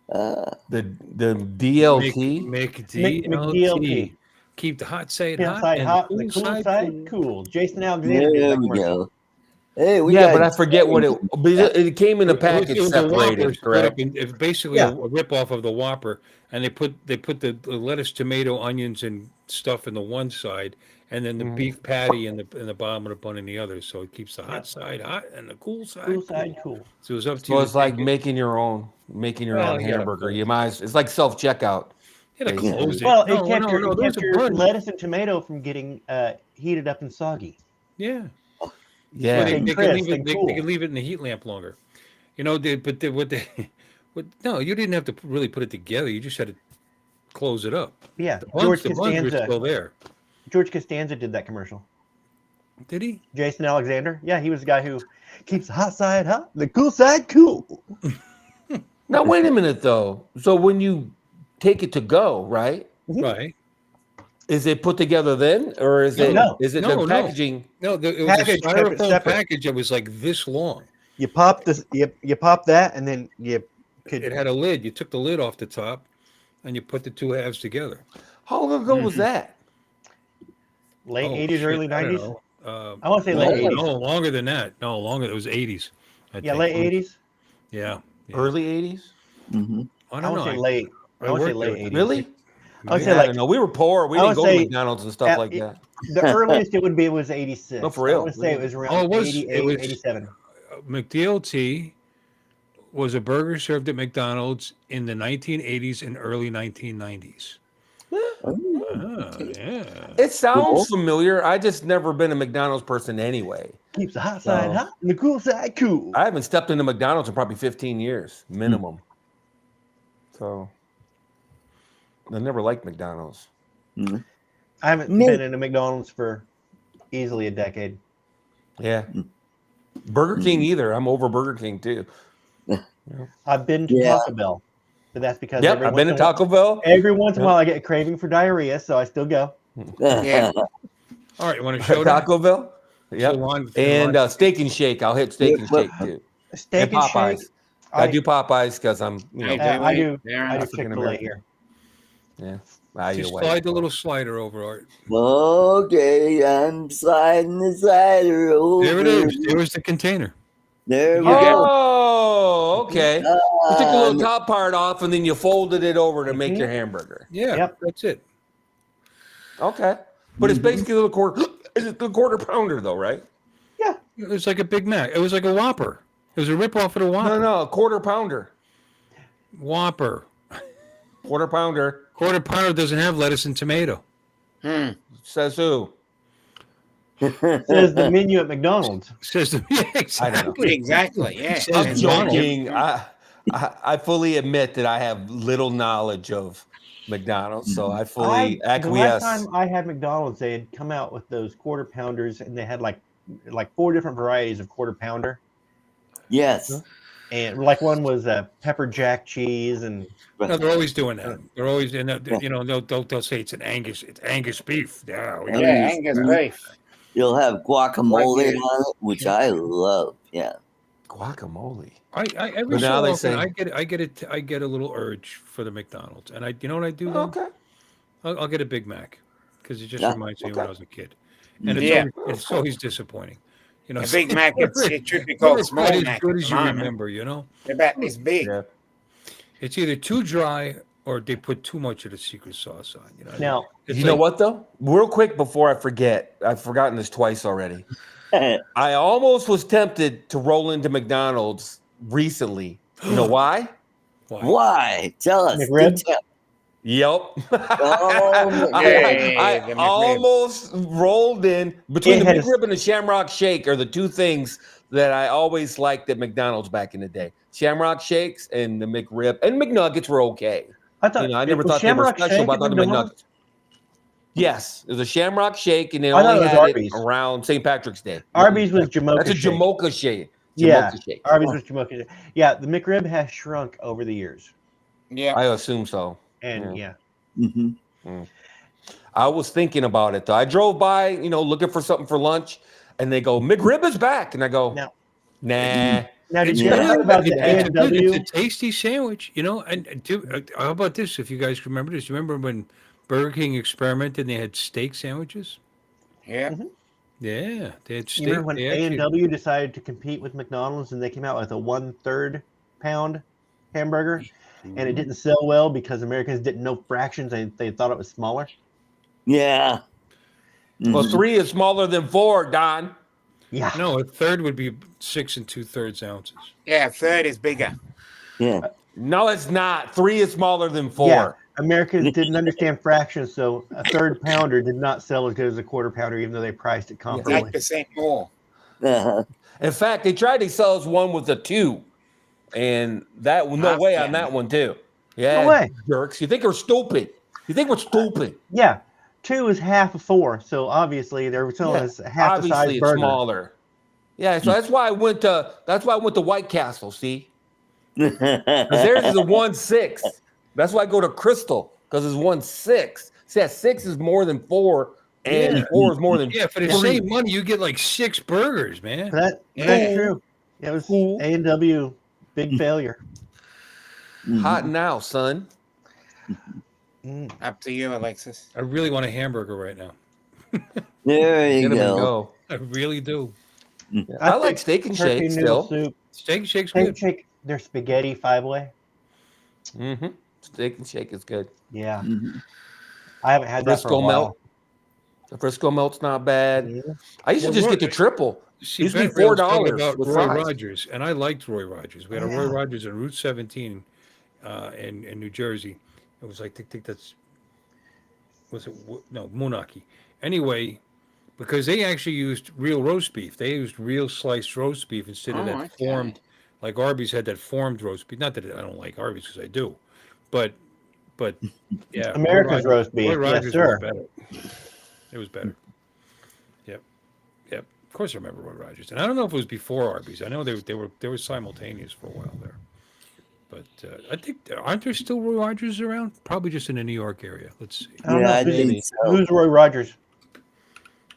The DLT. McDLT. McDLT. Keep the hot side Yeah, hot side and hot, the the cool side cool. Jason Alexander did There that we commercial. go. Hey, we Yeah, got but I forget what it. But it came in a package It was a Whopper separated, split up correct? in, it's basically Yeah. a rip-off of the Whopper, and they put the lettuce, tomato, onions, and stuff in the one side, and then the beef patty in the bottom of the bun in the other. So it keeps the hot side hot and the cool side Cool side cool. So it was up to So you. it's like making your own Well, you gotta hamburger. fold You might. It's like self checkout. You gotta close it. Well, No, it kept no, your those are buns. lettuce and tomato from getting heated up and soggy. Yeah. Yeah. Well, Stay they can crisp leave it. and They cool. can leave it in the heat lamp longer. You know, no, you didn't have to really put it together. You just had to close it up. Yeah, The George buns were still there. George Costanza did that commercial. Did he? Jason Alexander. Yeah, he was the guy who keeps the hot side hot, the cool side cool. Now wait a minute though. So when you take it to go, right? Right. Is it put together then, or is it? No. Is it No, the packaging? No, it was Package a kept it styrofoam separate. package that was like this long. You pop this, you pop that, and then you could. It had a lid. You took the lid off the top, and you put the two halves together. How long ago was that? Late Oh, 80s, shit, early I don't 90s. know. I want to say late 80s. No, longer than that. No, longer. It was 80s. I Yeah, think. late 80s. Yeah. Early 80s? Mhm. I I don't want to know. say late. I want to say worked late there. 80s. Really? I would I say like don't know. We were poor. We I didn't would go to say McDonald's and stuff at- like that. the earliest it would be was 86. No, for real. I would say it was around Oh, it was- 88, it was- 87. McDLT was a burger served at McDonald's in the 1980s and early 1990s. Yeah. It sounds familiar. I just never been a McDonald's person anyway. Keeps the hot side So- hot and the cool side cool. I haven't stepped into McDonald's in probably 15 years minimum. So I never liked McDonald's. I haven't Me- been in a McDonald's for easily a decade. Yeah. Burger King either. I'm over Burger King too. I've been to Yeah. Taco Bell, but that's because Yep, I've been to Taco Bell. every once in a while I get a craving for diarrhea, so I still go. Yeah. All right, you want to show that? Taco Bell. Yep. So on- And Steak and Shake. I'll hit Steak and Shake too. Steak And and Popeyes. shake. I do Popeyes because I'm, you know, Hey, I do Darren. I do African Chick-fil-A American. here. yeah. Just Either way. slide the little slider over, Art. Okay, I'm sliding the slider over. There it is. There was the container. There we go. Oh, okay. You took the little Um, top part off and then you folded it over to make Mhm. your hamburger. Yeah, Yep. that's it. Okay. But it's basically a little quarter. It's a quarter pounder though, right? It was like a Big Mac. It was like a Whopper. It was a rip-off of the Whopper. No, a quarter pounder. Whopper. Quarter pounder. Quarter pounder doesn't have lettuce and tomato. Says who? Says the menu at McDonald's. Says the yeah, exactly. Exactly. Yeah. Says I'm McDonald's. joking. I fully admit that I have little knowledge of McDonald's, so I fully The last acquiesce. time I had McDonald's, they had come out with those quarter pounders, and they had like 4 different varieties of quarter pounder, Yes. and like one was pepper jack cheese, and No, they're always doing that. They're always in that. You know, they'll say it's Angus beef. Yeah, we got Yeah, Angus beef. You'll have guacamole Right. on it, which I love. Yeah. Guacamole. I every But so now they often say- I get a little urge for the McDonald's, and you know what I do? Then? Okay. I'll get a Big Mac because it just Yeah, reminds me of okay. when I was a kid, and Yeah. it's always disappointing. You know, A Big Mac, it should be never called quite small as Mac. good at as the you moment. remember. You know, They're about this big. Yeah. it's either too dry or they put too much of the secret sauce on. You know, now it's You know like- what though? Real quick before I forget, I've forgotten this twice already. I almost was tempted to roll into McDonald's recently. You know why? Why? Tell us. McRib? Do tell. Yep. Oh, I, yeah, the McRib. almost rolled in between It the has- McRib and the Shamrock Shake are the two things that I always liked at McDonald's back in the day. Shamrock Shakes and the McRib and McNuggets were okay. I thought I never was thought they were Shamrock special, Shake but I at thought the McDonald's? McNuggets. Yes, there's a Shamrock Shake, and they I thought only it was had Arby's. it around St. Patrick's Day. Arby's was Jamocha. That's a shake. Jamocha Shake. Yeah, Jamocha Shake. Arby's was Jamocha. Yeah, the McRib has shrunk over the years, Yeah. I assume so. and yeah. Mhm. I was thinking about it though. I drove by, looking for something for lunch, and they go, McRib is back, and I go, No. nah. Now, did you ever hear about the It's A&W? a tasty sandwich, how about this? If you guys remember this, you remember when Burger King experimented and they had steak sandwiches? Yeah. Yeah, they had steak. You remember when They actually, A&W decided to compete with McDonald's and they came out with a 1/3 pound hamburger, and it didn't sell well because Americans didn't know fractions and they thought it was smaller? Yeah. Well, 3 is smaller than 4, Don. Yeah. no, a third would be 6 2/3 ounces. Yeah, 1/3 is bigger. Yeah. No, it's not. 3 is smaller than 4. Yeah. Americans didn't understand fractions, so a 1/3 pounder did not sell as good as a 1/4 pounder, even though they priced it It's comparably. 8% more. Uh-huh. In fact, they tried to sell us one with a 2, and that no way on that one too. Yeah, No way. jerks. You think we're stupid? You think we're stupid? Yeah. 2 is half of 4, so obviously they're selling us half the size Obviously, it's burger. smaller. Yeah, so that's why I went to White Castle. See, because theirs is a 1/6. That's why I go to Crystal, because it's 1/6. See, that 6 is more than 4, and 4 is more than Yeah, for the 3. same money, you get like 6 burgers, man. That's true. It was A&W big failure. Hot now, son. Up to you, Alexis. I really want a hamburger right now. There you Get 'em and go. go. I really do. I like Steak and Turkey Shake noodle still. soup. Steak and Shake's Steak and good. Shake, their spaghetti 5-way. Mm-hmm. Steak and Shake is good. Yeah. Mhm. I haven't had that for a Frisco while. melt. The Frisco melt's not bad. Yeah. I used to Well, just Roy- get the triple. See, Used to be Ben Rail's talking $4 about with Roy fries. Rogers, and I liked Roy Rogers. We had a Roy Rogers on Route 17 in New Jersey. It was like, I think that's, was it, no, Moonaki. Anyway, because they actually used real roast beef. They used real sliced roast beef instead of that formed, like Arby's had that formed roast beef. Not that I don't like Arby's, because I do. But yeah. America's roast beef. Roy Rogers Yes, sir. was better. It was better. Yep. Of course, I remember Roy Rogers, and I don't know if it was before Arby's. I know they were simultaneous for a while there, but I think aren't there still Roy Rogers around? Probably just in the New York area. Let's see. I don't Yeah, know. I Who's, think so. who's Roy Rogers?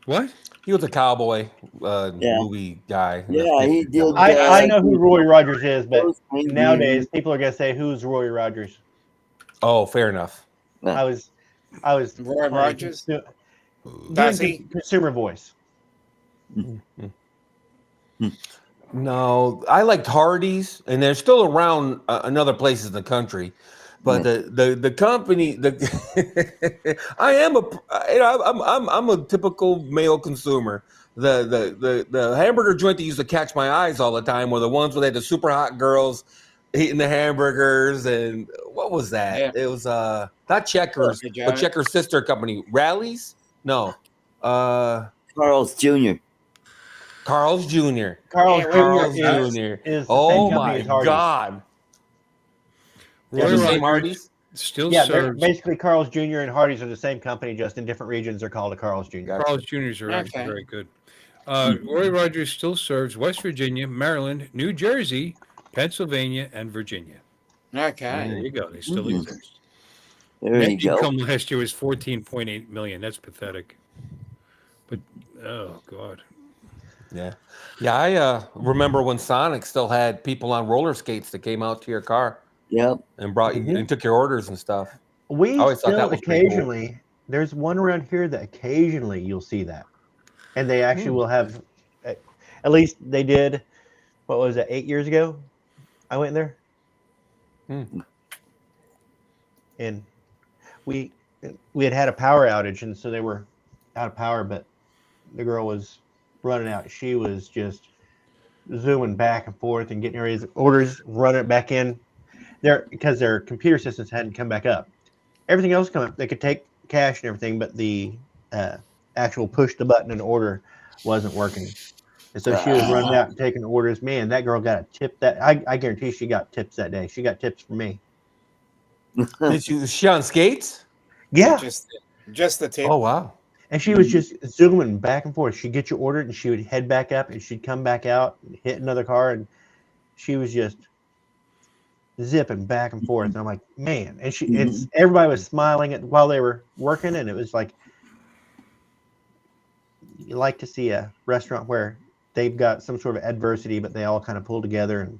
What? He was a cowboy movie guy. in the Yeah, he 50s. did. I know who Roy Rogers is, but Roast beef. nowadays people are gonna say, "Who's Roy Rogers?" Oh, fair enough. I was Roy Rogers? doing Does he? consumer voice. No, I liked Hardee's, and they're still around in other places in the country. But the company, I'm a typical male consumer. The hamburger joint that used to catch my eyes all the time were the ones where they had the super hot girls eating the hamburgers, and what was that? Yeah. It was not Checkers, Good but job. Checkers' sister company, Rallies. No, Carl's Jr. Carl's Jr. Carl's Yeah, Carl's Jr. Jr. is the Oh same company my as Hardee's. God! Roy The same Rogers Hardee's? still Yeah, they're serves. basically Carl's Jr. and Hardee's are the same company, just in different regions. They're called a Carl's Jr. Gotcha. Carl's Juniors are actually Okay. very good. Roy Rogers still serves West Virginia, Maryland, New Jersey, Pennsylvania, and Virginia. Okay. There you go. They still Mhm. exist. There Net you go. income last year was 14.8 million. That's pathetic. But oh god. Yeah. I remember when Sonic still had people on roller skates that came out to your car Yep. and brought you and took your orders and stuff. We I always thought still that was pretty cool. occasionally, there's one around here that occasionally you'll see that. And they actually will have, at least they did, what was it, 8 years ago? I went there. And we had a power outage, and so they were out of power, but the girl was running out. She was just zooming back and forth and getting her orders, running it back in there because their computer systems hadn't come back up. Everything else come up. They could take cash and everything, but the actual push the button and order wasn't working. And so she was running out and taking orders. Man, that girl got a tip. That I guarantee she got tips that day. She got tips from me. Was she on skates? Yeah. Just the tip. Oh wow. And she was just zooming back and forth. She'd get your order and she would head back up and she'd come back out and hit another car. And she was just zipping back and forth. And I'm like, man. And everybody was smiling while they were working, and it was like, you like to see a restaurant where they've got some sort of adversity, but they all kind of pull together and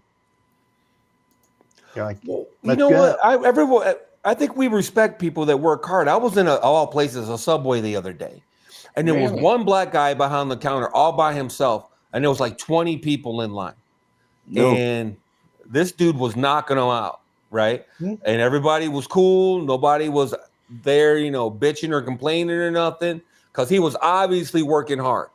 they're like, you let's know go. what? I think we respect people that work hard. I was in all places, a Subway the other day, and there was one black guy behind the counter all by himself, and there was like 20 people in line. And this dude was knocking them out, right? And everybody was cool. Nobody was there, bitching or complaining or nothing, because he was obviously working hard.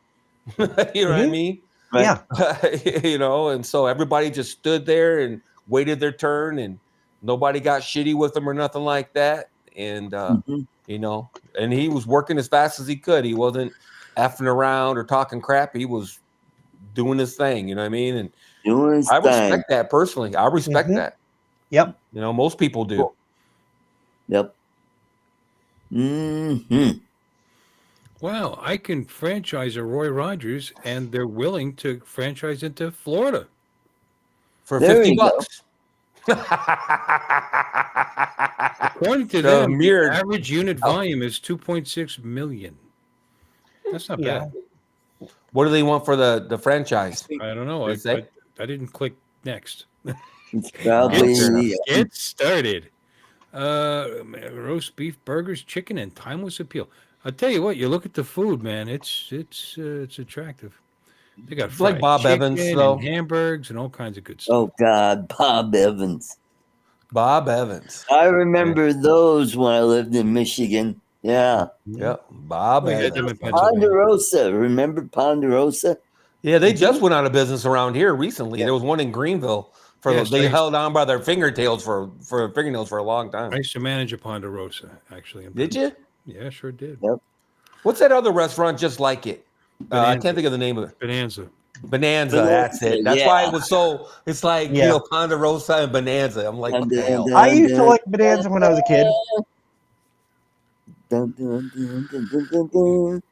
You know what I mean? Right. Yeah. And so everybody just stood there and waited their turn, and nobody got shitty with him or nothing like that. And, and he was working as fast as he could. He wasn't effing around or talking crap. He was doing his thing. You know what I mean? And I respect that personally. I respect that. Yep. Most people do. Yep. Wow, I can franchise a Roy Rogers, and they're willing to franchise into Florida for $50. According to them, the average unit volume is 2.6 million. That's not bad. What do they want for the franchise? I don't know. I didn't click next. It's probably Get started. Roast beef, burgers, chicken, and timeless appeal. I'll tell you what. You look at the food, man. It's attractive. They got fried like Bob chicken Evans, though. and hamburgers and all kinds of good stuff. Oh God, Bob Evans. Bob Evans. I remember those when I lived in Michigan. Yeah. Yep. Bob Evans. Ponderosa. Remember Ponderosa? Yeah, they just went out of business around here recently. There was one in Greenville. They held on by their fingernails for a long time. I used to manage a Ponderosa, actually. Did you? Yeah, sure did. Yep. What's that other restaurant just like it? I can't think of the name of it. Bonanza. That's it. That's why it was so. It's like Ponderosa and Bonanza. I'm like, what the hell? I used to like Bonanza when I was a kid. Dun, dun, dun, dun, dun, dun, dun.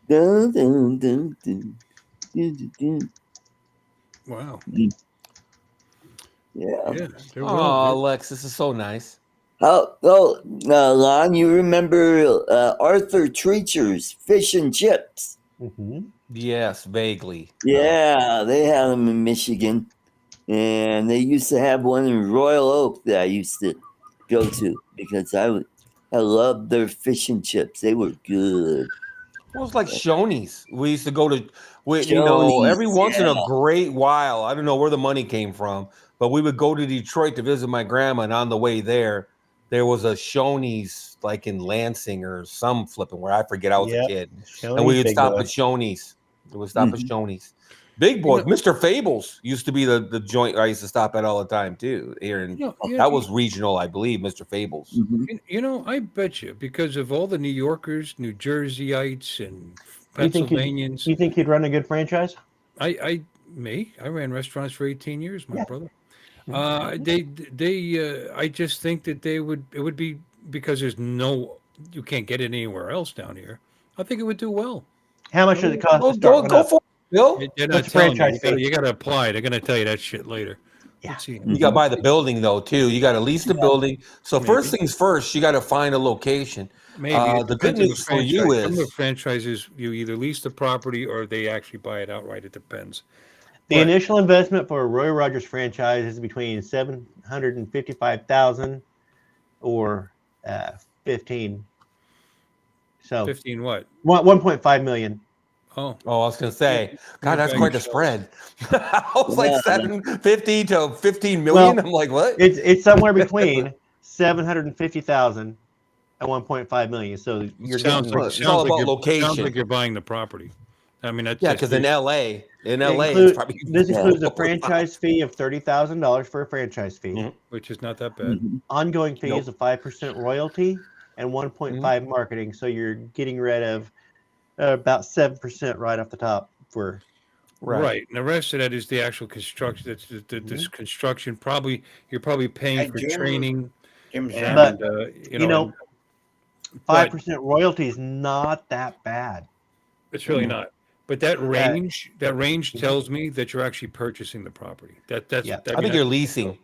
Dun, dun, dun, dun, dun, dun. Wow. Yeah. Oh, Lex, this is so nice. Lon, you remember Arthur Treacher's Fish and Chips? Mm-hmm. Yes, vaguely. Yeah, they had them in Michigan, and they used to have one in Royal Oak that I used to go to because I loved their fish and chips. They were good. Well, it's like Shoney's. We used to go to, every once in a great while. I don't know where the money came from, but we would go to Detroit to visit my grandma, and on the way there was a Shoney's like in Lansing or some flipping where I forget. I was a kid, and we would stop at Shoney's. We would stop at Shoney's. Big Boy, Mr. Fables used to be the joint I used to stop at all the time too. Here, and that was regional, I believe. Mr. Fables. Mm-hmm. I bet you because of all the New Yorkers, New Jerseyites, and Pennsylvanians. You think you'd run a good franchise? I ran restaurants for 18 years, my brother. I just think that it would be because you can't get it anywhere else down here. I think it would do well. How much does it cost? Go for it, Bill. They're not telling you got to apply. They're going to tell you that shit later. Yeah. You got to buy the building though too. You got to lease the building. So first things first, you got to find a location. Maybe the good news for you is some of the franchises you either lease the property or they actually buy it outright. It depends. The initial investment for a Roy Rogers franchise is between $755,000 or 15. So 15 what? 1.5 million. Oh, I was gonna say, God, that's quite a spread. I was like 750 to 15 million. Well, I'm like, what? It's somewhere between 750,000 and 1.5 million. So you're sounds location. Sounds like you're buying the property. I mean, because in LA, this includes a franchise fee of $30,000 for a franchise fee, which is not that bad. Ongoing fees of 5% royalty and 1.5 marketing. So you're getting rid of about 7% right off the top for right. And the rest of that is the actual construction. That's this construction. You're probably paying for training. But 5% royalty is not that bad. It's really not. But that range tells me that you're actually purchasing the property. I think you're leasing.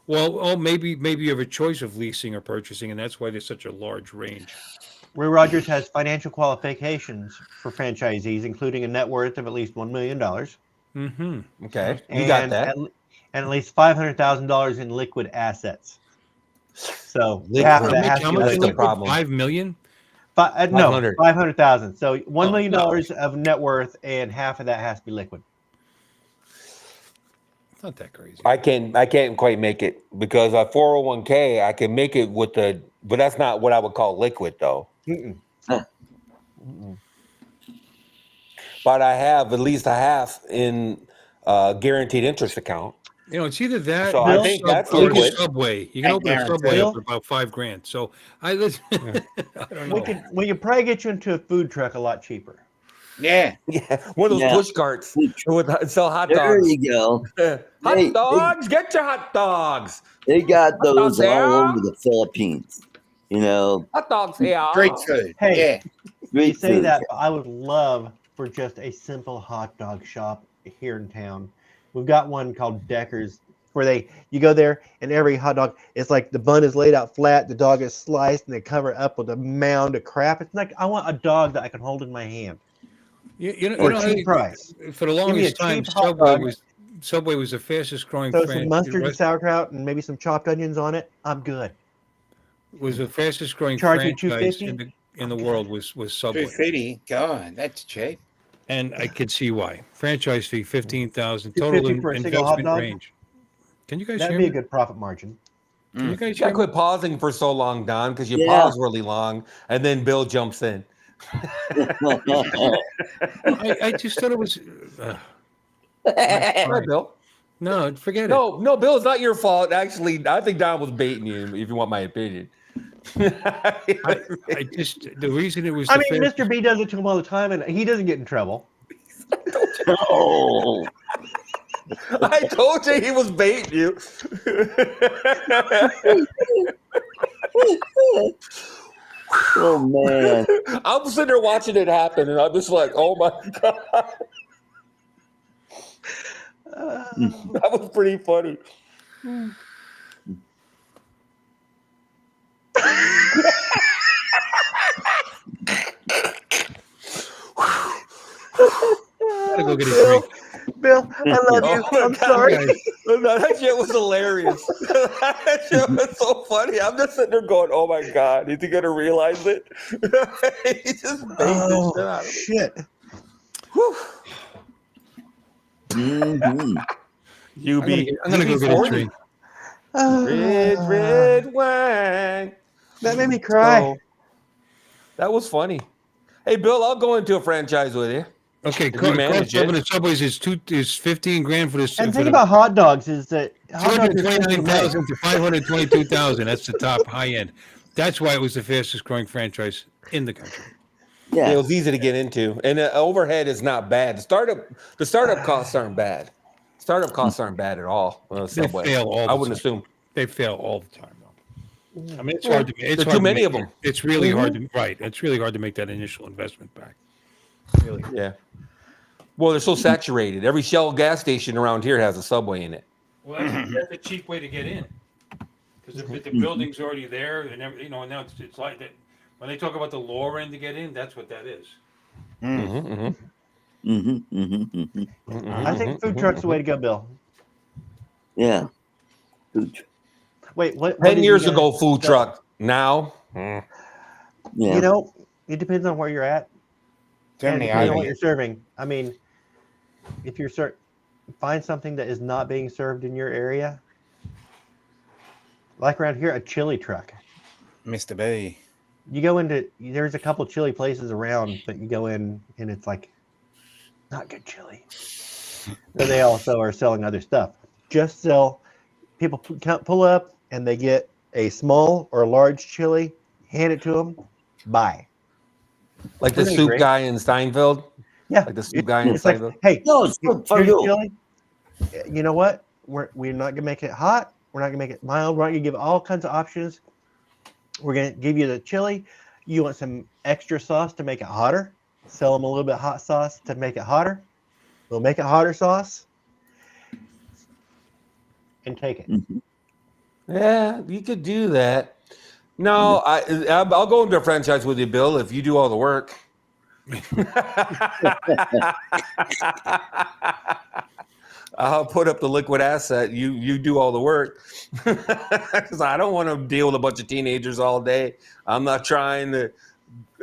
Well, oh, maybe you have a choice of leasing or purchasing, and that's why there's such a large range. Roy Rogers has financial qualifications for franchisees, including a net worth of at least $1 million. Mm-hmm. Okay, you got that. And at least $500,000 in liquid assets. So Liquid. half of that has How to be much That's is the liquid. problem. 5 million? No, 500. 500,000. So $1 million no. of net worth, and half of that has to be liquid. It's not that crazy. I can't quite make it because a 401k I can make it with the, but that's not what I would call liquid though. Mm-mm. Mm-mm. But I have at least a half in guaranteed interest account. You know, it's either that So or I think that's or liquid. Subway. You can I open a guarantee. Subway up Bill? for about $5,000. So I don't know. We could probably get you into a food truck a lot cheaper. Yeah. Yeah, one of those Yeah. push carts with sell hot There dogs. you go. Hot dogs, get your hot dogs. They got Hot those dogs here. all over the Philippines. You know, Hot dogs here. Street food. Hey. Yeah. You street say food. that, but I would love for just a simple hot dog shop here in town. We've got one called Decker's where you go there and every hot dog, it's like the bun is laid out flat, the dog is sliced, and they cover it up with a mound of crap. It's like I want a dog that I can hold in my hand for a cheap price. For the Give me a longest time, cheap hot dog. Subway was the fastest growing Throw some mustard and sauerkraut and maybe some chopped onions on it. I'm good. Was the fastest growing Charge me franchise $250? in the world was Subway. 250. God, that's cheap. And I could see why. Franchise fee $15,000 total $250 for a single hot investment dog? range. Can you guys That'd hear be me? a good profit margin. Can you guys I hear me? quit pausing for so long, Don, because you Yeah. pause really long, and then Bill jumps in. I just thought it was. Hi, Bill. No, forget it. No, Bill, it's not your fault. Actually, I think Don was baiting you, if you want my opinion. I just the reason it was. I the mean, fastest- Mr. B does it to him all the time, and he doesn't get in trouble. Oh, I told you he was baiting you. oh man. I'm sitting there watching it happen, and I'm just like, oh my God. That was pretty funny. Gotta go get a drink. Bill, I love you. Oh my I'm God, sorry. guys. No, that shit was hilarious. That shit was so funny. I'm just sitting there going, oh my God, is he going to realize it? He just bait the shit out of me. Shit. Whew. Mhm. I'm gonna go get a drink. Red wine. That made me cry. So, that was funny. Hey, Bill, I'll go into a franchise with you. Okay, If you manage it. the Subways is $15,000 for this. And for think the about hot dogs is that hot dogs are simple to make. 229,000 to 522,000. That's the top high end. That's why it was the fastest growing franchise in the country. Yeah, Yeah. it was easy to get into, and the overhead is not bad. The startup costs aren't bad. Startup costs aren't bad at all. Subway. fail all I the wouldn't assume. They fail all the time, though. I mean, it's hard to. It's There are hard too many make of them. it. It's really hard to right. It's really hard to make that initial investment back. Really. Yeah. Well, they're so saturated. Every Shell gas station around here has a Subway in it. Well, that's a cheap way to get in, because if the building's already there, and and now it's like that. When they talk about the lower end to get in, that's what that is. I think food truck's the way to go, Bill. Yeah. Food truck. Wait, what? 10 years ago, food truck. Now, Yeah. You know, it depends on where you're at. And Germany, depending on what you're serving. I mean, if you're find something that is not being served in your area, like around here, a chili truck. Mr. B. You go into there's a couple chili places around, but you go in and it's like not good chili. But they also are selling other stuff. Just sell. People pull up and they get a small or large chili, hand it to them, buy. like the Isn't it soup great? guy in Steinfeld. Yeah, Like the soup guy in it's like, Steinfeld. hey, No, it's good for here's you. chili. You know what? We're not gonna make it hot. We're not gonna make it mild. We're not gonna give all kinds of options. We're gonna give you the chili. You want some extra sauce to make it hotter? Sell them a little bit of hot sauce to make it hotter. We'll make it hotter sauce and take it. Mhm. Yeah, you could do that. No, I'll go into a franchise with you, Bill, if you do all the work. I'll put up the liquid asset. You do all the work. Because I don't want to deal with a bunch of teenagers all day. I'm not trying to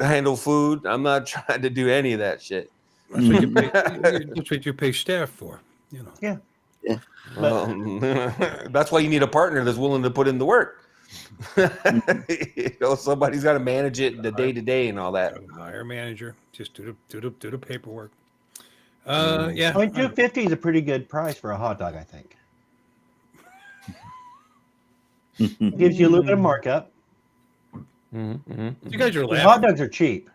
handle food. I'm not trying to do any of that shit. That's what you pay. That's what you pay staff for. You know. Yeah. Yeah. Well, that's why you need a partner that's willing to put in the work. Somebody's got to manage it the day to day and all that. Hire a manager. Just do the paperwork. I Yeah. mean, $2.50 is a pretty good price for a hot dog, I think. Gives you a little bit of markup. You guys are laughing. Hot dogs are cheap.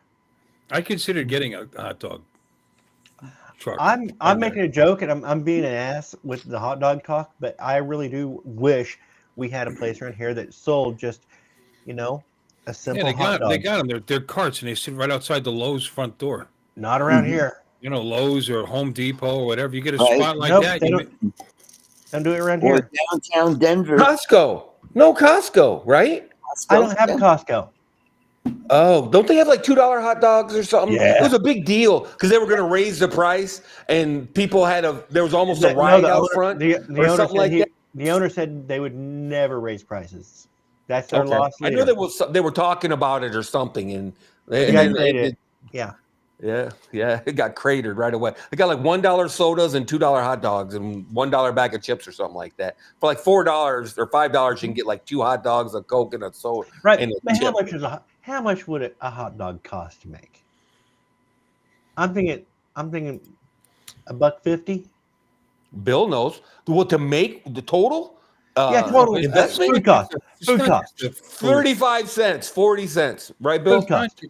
I considered getting a hot dog truck. I'm making a joke and I'm being an ass with the hot dog talk, but I really do wish we had a place around here that sold just, a simple hot dog. They got them. They're carts and they sit right outside the Lowe's front door. Not around here. Lowe's or Home Depot or whatever. You get a spot like that. Don't do it around Or here. downtown Denver. Costco. No Costco, right? I don't have a Costco. Oh, don't they have like $2 hot dogs or something? Yeah. It was a big deal because they were going to raise the price, and people there was almost a riot out front or something like that. The owner said they would never raise prices. That's their loss. I know they were talking about it or something, and yeah. It got cratered right away. They got like $1 sodas and $2 hot dogs and $1 bag of chips or something like that. For like $4 or $5, you can get like 2 hot dogs, a Coke, and a soda. Right. And But how much would a hot dog cost to make? I'm thinking $1.50. Bill knows what to make the total. Total investment. Food cost. 35 cents, 40 cents, right, Bill? Food cost.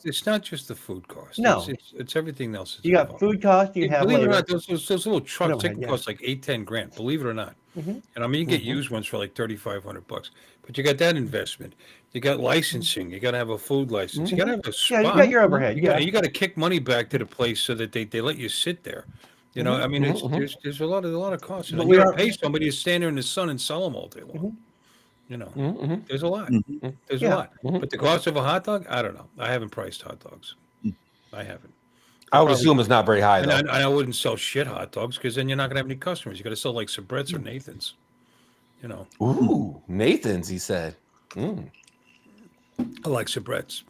It's not just the food cost. No. It's everything else. You got food cost. You have believe it or labor. not, those little trucks they can cost like $8-10 grand. Believe it or not. Mhm. And I mean, you can get used ones for like $3,500. But you got that investment. You got licensing. You got to have a food license. You got to have a spot. Yeah, you got your overhead. You got to kick money back to the place so that they let you sit there. I mean, there's a lot of costs. And you got to pay somebody to stand there in the sun and sell them all day long. There's a lot. There's a lot. But the cost of a hot dog, I don't know. I haven't priced hot dogs. I haven't. I would assume it's not very high, though. And I wouldn't sell shit hot dogs because then you're not going to have any customers. You got to sell like Sabrett's or Nathan's. Ooh, Nathan's, he said. I like Sabrett's.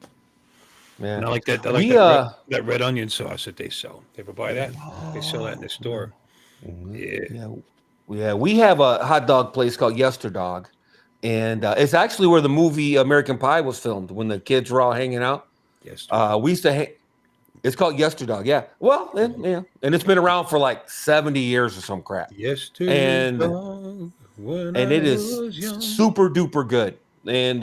Yeah. And I like that. That red onion sauce that they sell. You ever buy that? They sell that in the store. Yeah. We have a hot dog place called Yesterdog, and it's actually where the movie American Pie was filmed when the kids were all hanging out. Yes. We used to. It's called Yesterdog. Yeah. Well, and it's been around for like 70 years or some crap. Yesterdog. And it is super duper good, and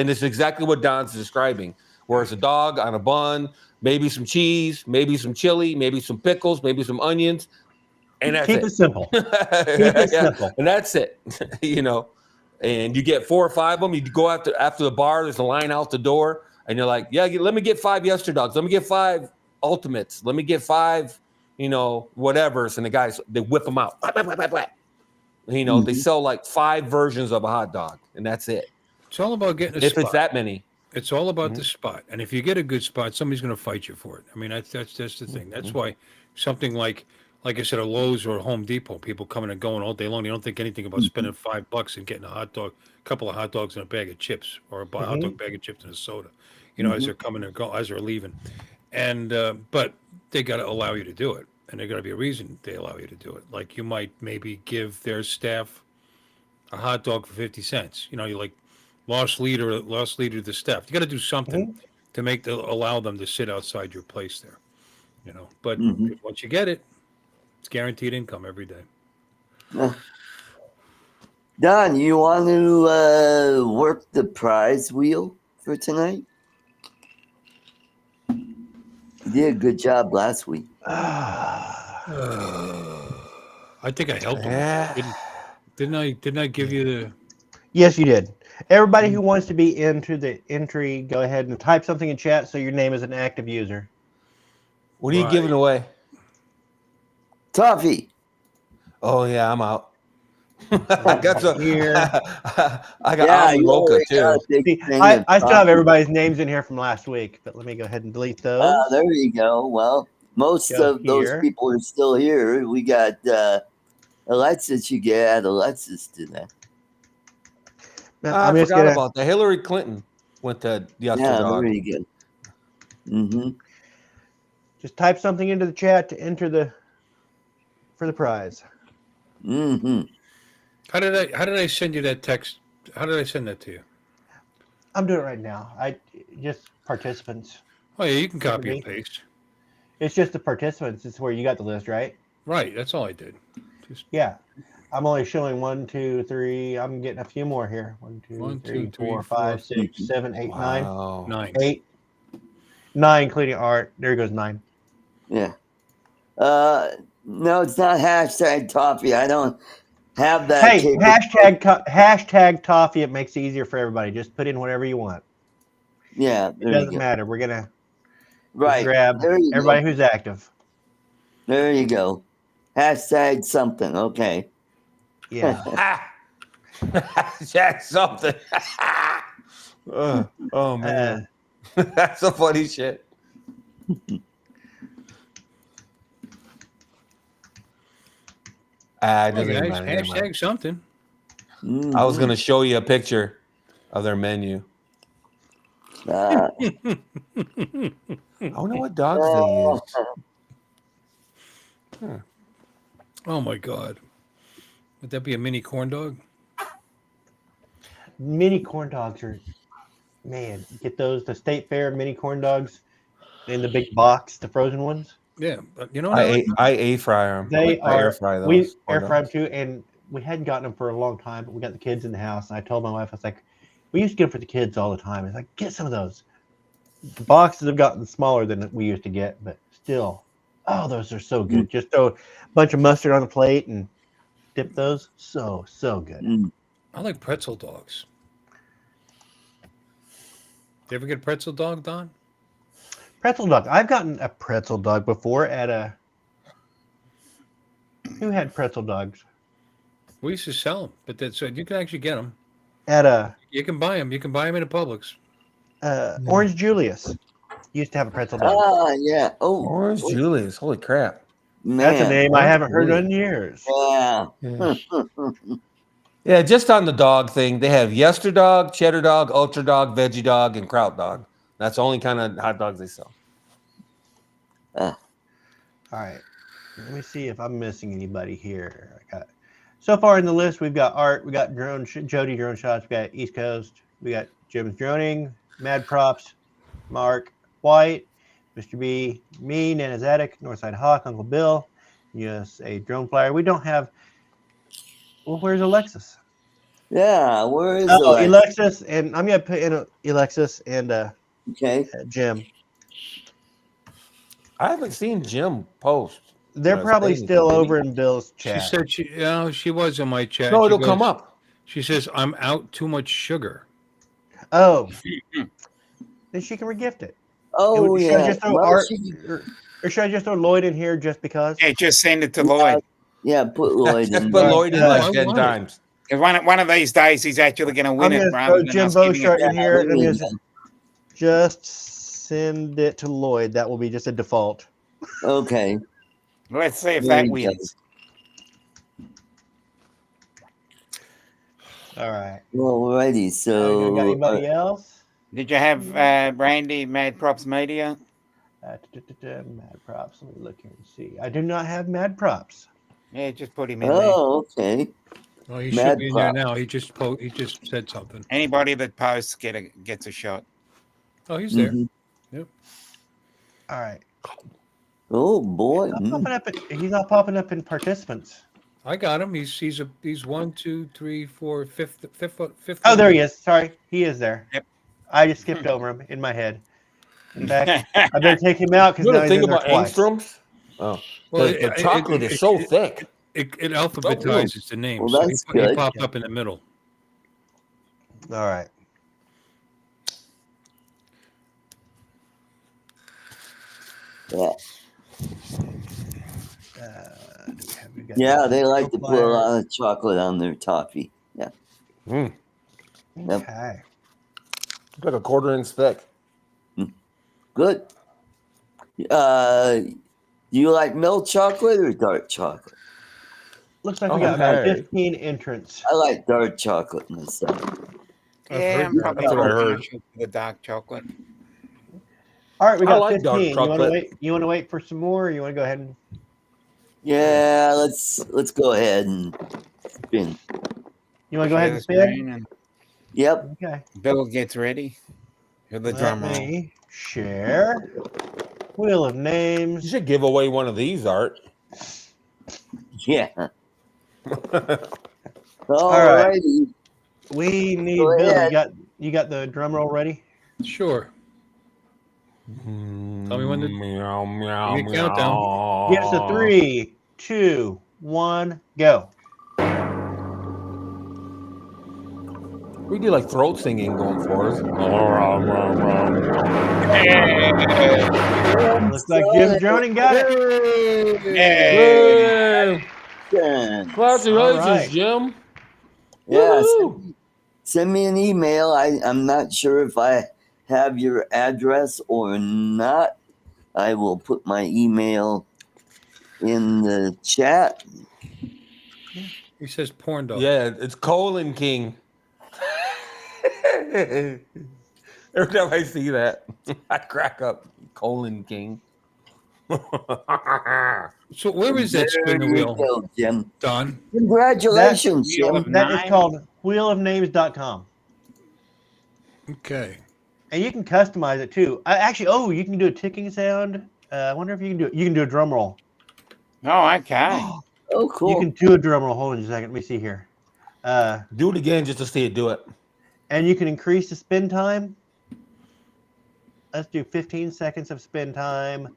it's exactly what Don's describing. Where it's a dog on a bun, maybe some cheese, maybe some chili, maybe some pickles, maybe some onions, and that's Keep it simple. Keep it simple. And that's it. And you get 4 or 5 of them. You go after the bar. There's a line out the door, and you're like, "Yeah, let me get 5 Yesterdogs. Let me get 5 Ultimates. Let me get 5, whatevers." And the guys they whip them out. They sell like 5 versions of a hot dog, and that's it. It's all about getting a if spot. it's that many. It's all about the spot, and if you get a good spot, somebody's going to fight you for it. I mean, that's the thing. That's why something like I said, a Lowe's or a Home Depot, people coming and going all day long. They don't think anything about spending $5 and getting a couple of hot dogs and a bag of chips, or a hot dog bag of chips and a soda. As they're coming and go, as they're leaving, and but they got to allow you to do it, and there's got to be a reason they allow you to do it. Like you might maybe give their staff a hot dog for 50 cents. You like. Lost leader of the staff. You got to do something to allow them to sit outside your place there, But once you get it, it's guaranteed income every day. Don, you want to work the prize wheel for tonight? You did a good job last week. I think I helped him. Didn't I give you the? Yes, you did. Everybody who wants to be into the entry, go ahead and type something in chat so your name is an active user. What are you giving away? Toffee. Oh, yeah, I'm out. I got some. Here. I got Yeah, almond you mocha already got too. a big See, thing I of still have coffee. everybody's names in here from last week, but let me go ahead and delete those. There you go. Well, most Go of those here. people are still here. We got Alexis. You get at Alexis today. I'm I just forgot gonna about that. Hillary Clinton went to the Yeah, Dog. there you go. just type something into the chat to enter for the prize. How did I send you that text? How did I send that to you? I'm doing it right now. I just participants. Oh yeah, you can For copy me. and paste. It's just the participants. It's where you got the list, right? Right, that's all I did. Just Yeah. I'm only showing 1, 2, 3. I'm getting a few more here. 1, 2, 1, 3, 2, 3, 4, 4, 5, 6, 7, 8, 9. Wow. 9. 8. 9, including art. There goes 9. Yeah. No, it's not hashtag Toffee. I don't have that. Hey, hashtag Toffee. It makes it easier for everybody. Just put in whatever you want. Yeah, It there you doesn't go. matter. We're gonna Right. grab There you everybody go. who's active. There you go. Hashtag something. Okay. Yeah. That's something. Oh man, that's some funny shit. It doesn't even matter. Never mind. Hashtag something. I was gonna show you a picture of their menu. I wonder what dogs they use. Oh my God. Would that be a mini corn dog? Mini corn dogs are, man, get those, the State Fair mini corn dogs in the big box, the frozen ones. Yeah, but you know what? I air fryer them. They I are, air fry those. we air corn fry them dogs. too, and we hadn't gotten them for a long time, but we got the kids in the house, and I told my wife, I was like, we used to get them for the kids all the time. It's like, get some of those. The boxes have gotten smaller than we used to get, but still, oh, those are so good. Just throw a bunch of mustard on the plate and dip those. So good. I like pretzel dogs. You ever get a pretzel dog, Don? Pretzel dog. I've gotten a pretzel dog before at a. Who had pretzel dogs? We used to sell them, but that's you can actually get them. At a You can buy them. You can buy them in a Publix. Orange Julius used to have a pretzel dog. Yeah. Oh, Orange Julius. Holy crap. man. That's a name I Orange haven't heard Julius. in years. Yeah. Yeah, just on the dog thing, they have Yester dog, cheddar dog, ultra dog, veggie dog, and kraut dog. That's the only kind of hot dogs they sell. All right. Let me see if I'm missing anybody here. So far in the list, we've got Art, we got Jody Drone Shots, we got East Coast, we got Jim's Droning, Mad Props, Mark White, Mr. B, me, Nana's Attic, Northside Hawk, Uncle Bill, USA Drone Flyer. We don't have. Well, where's Alexis? Yeah. Where is Alexis, and I'm gonna put in Alexis and Okay. Jim. I haven't seen Jim post. They're probably still over in Bill's chat. She said she was in my chat. No, She it'll goes- come up. She says, I'm out too much sugar. Oh, then she can regift it. Oh, Should yeah. I just throw Well, Art, or should I just throw Lloyd in here just because? Yeah, just send it to Lloyd. Yeah, put Lloyd Just in put there. Lloyd in I like 10 want it. times. Because one of these days he's actually going to win I'm it gonna rather throw than Jim us giving Bowshart it. in here. there you And just send it to Lloyd. That will be just a default. Okay. Let's see if There that you wins. All right. Alrighty. So, got anybody else? Did you have Randy Mad Props Media? Mad props. Let me look here and see. I do not have mad props. Yeah, just put him in there. oh, okay. Oh, he Mad should be in there Prop. now. He just said something. Anybody that posts gets a shot. Oh, he's there. Mhm. Yep. All right. Oh boy. He's not popping up in participants. I got him. He's 1, 2, 3, 4, fifth. Oh, there he is. Sorry, he is there. Yep. I just skipped over him in my head. In fact, I better take him out because You know now the he's thing in there about twice. angstroms? Oh, Well, the chocolate is so thick. It alphabetizes the names. Well, so that's he good. popped up in the middle. All right. Yeah. We Yeah, they like to put a lot of chocolate on their toffee. Yeah. Mm. Yep. Okay. It's like a quarter-inch thick. Good. Do you like milk chocolate or dark chocolate? Looks like we got about 15 entrants. I like dark chocolate myself. Yeah, I'm probably That's what I more heard. partial to the dark chocolate. All right, we got like dark 15. You want to chocolate. wait? You want to wait for some more, or you want to go ahead and? Yeah, let's go ahead and spin. You want to go ahead and Share the spin? screen and Yep. Okay. Bill gets ready for the drum Let roll. me share. Wheel of You Names. should give away one of these, Art. Yeah. All right. Alrighty. We need Go Bill. ahead. You got the drum roll ready? Sure. Tell me when to Meow, meow, give me a countdown. meow. Give us a 3, 2, 1, go. We do like throat singing going for us. Looks like Jim Droning got it. Hey! Congratulations, All right. Jim. Yeah. Woohoo! Send me an email. I'm not sure if I have your address or not. I will put my email in the chat. He says porn dog. Yeah, it's Colon King. Every time I see that, I crack up. Colon King. So where is that spin the There you wheel, go, Jim. Don? Congratulations, Jim. That is called wheelofnames.com. Okay. And you can customize it too. You can do a ticking sound. I wonder if you can do it. You can do a drum roll. Oh, okay. Oh, cool. You can do a drum roll. Hold on a second. Let me see here. Do it again just to see it do it. And you can increase the spin time. Let's do 15 seconds of spin time.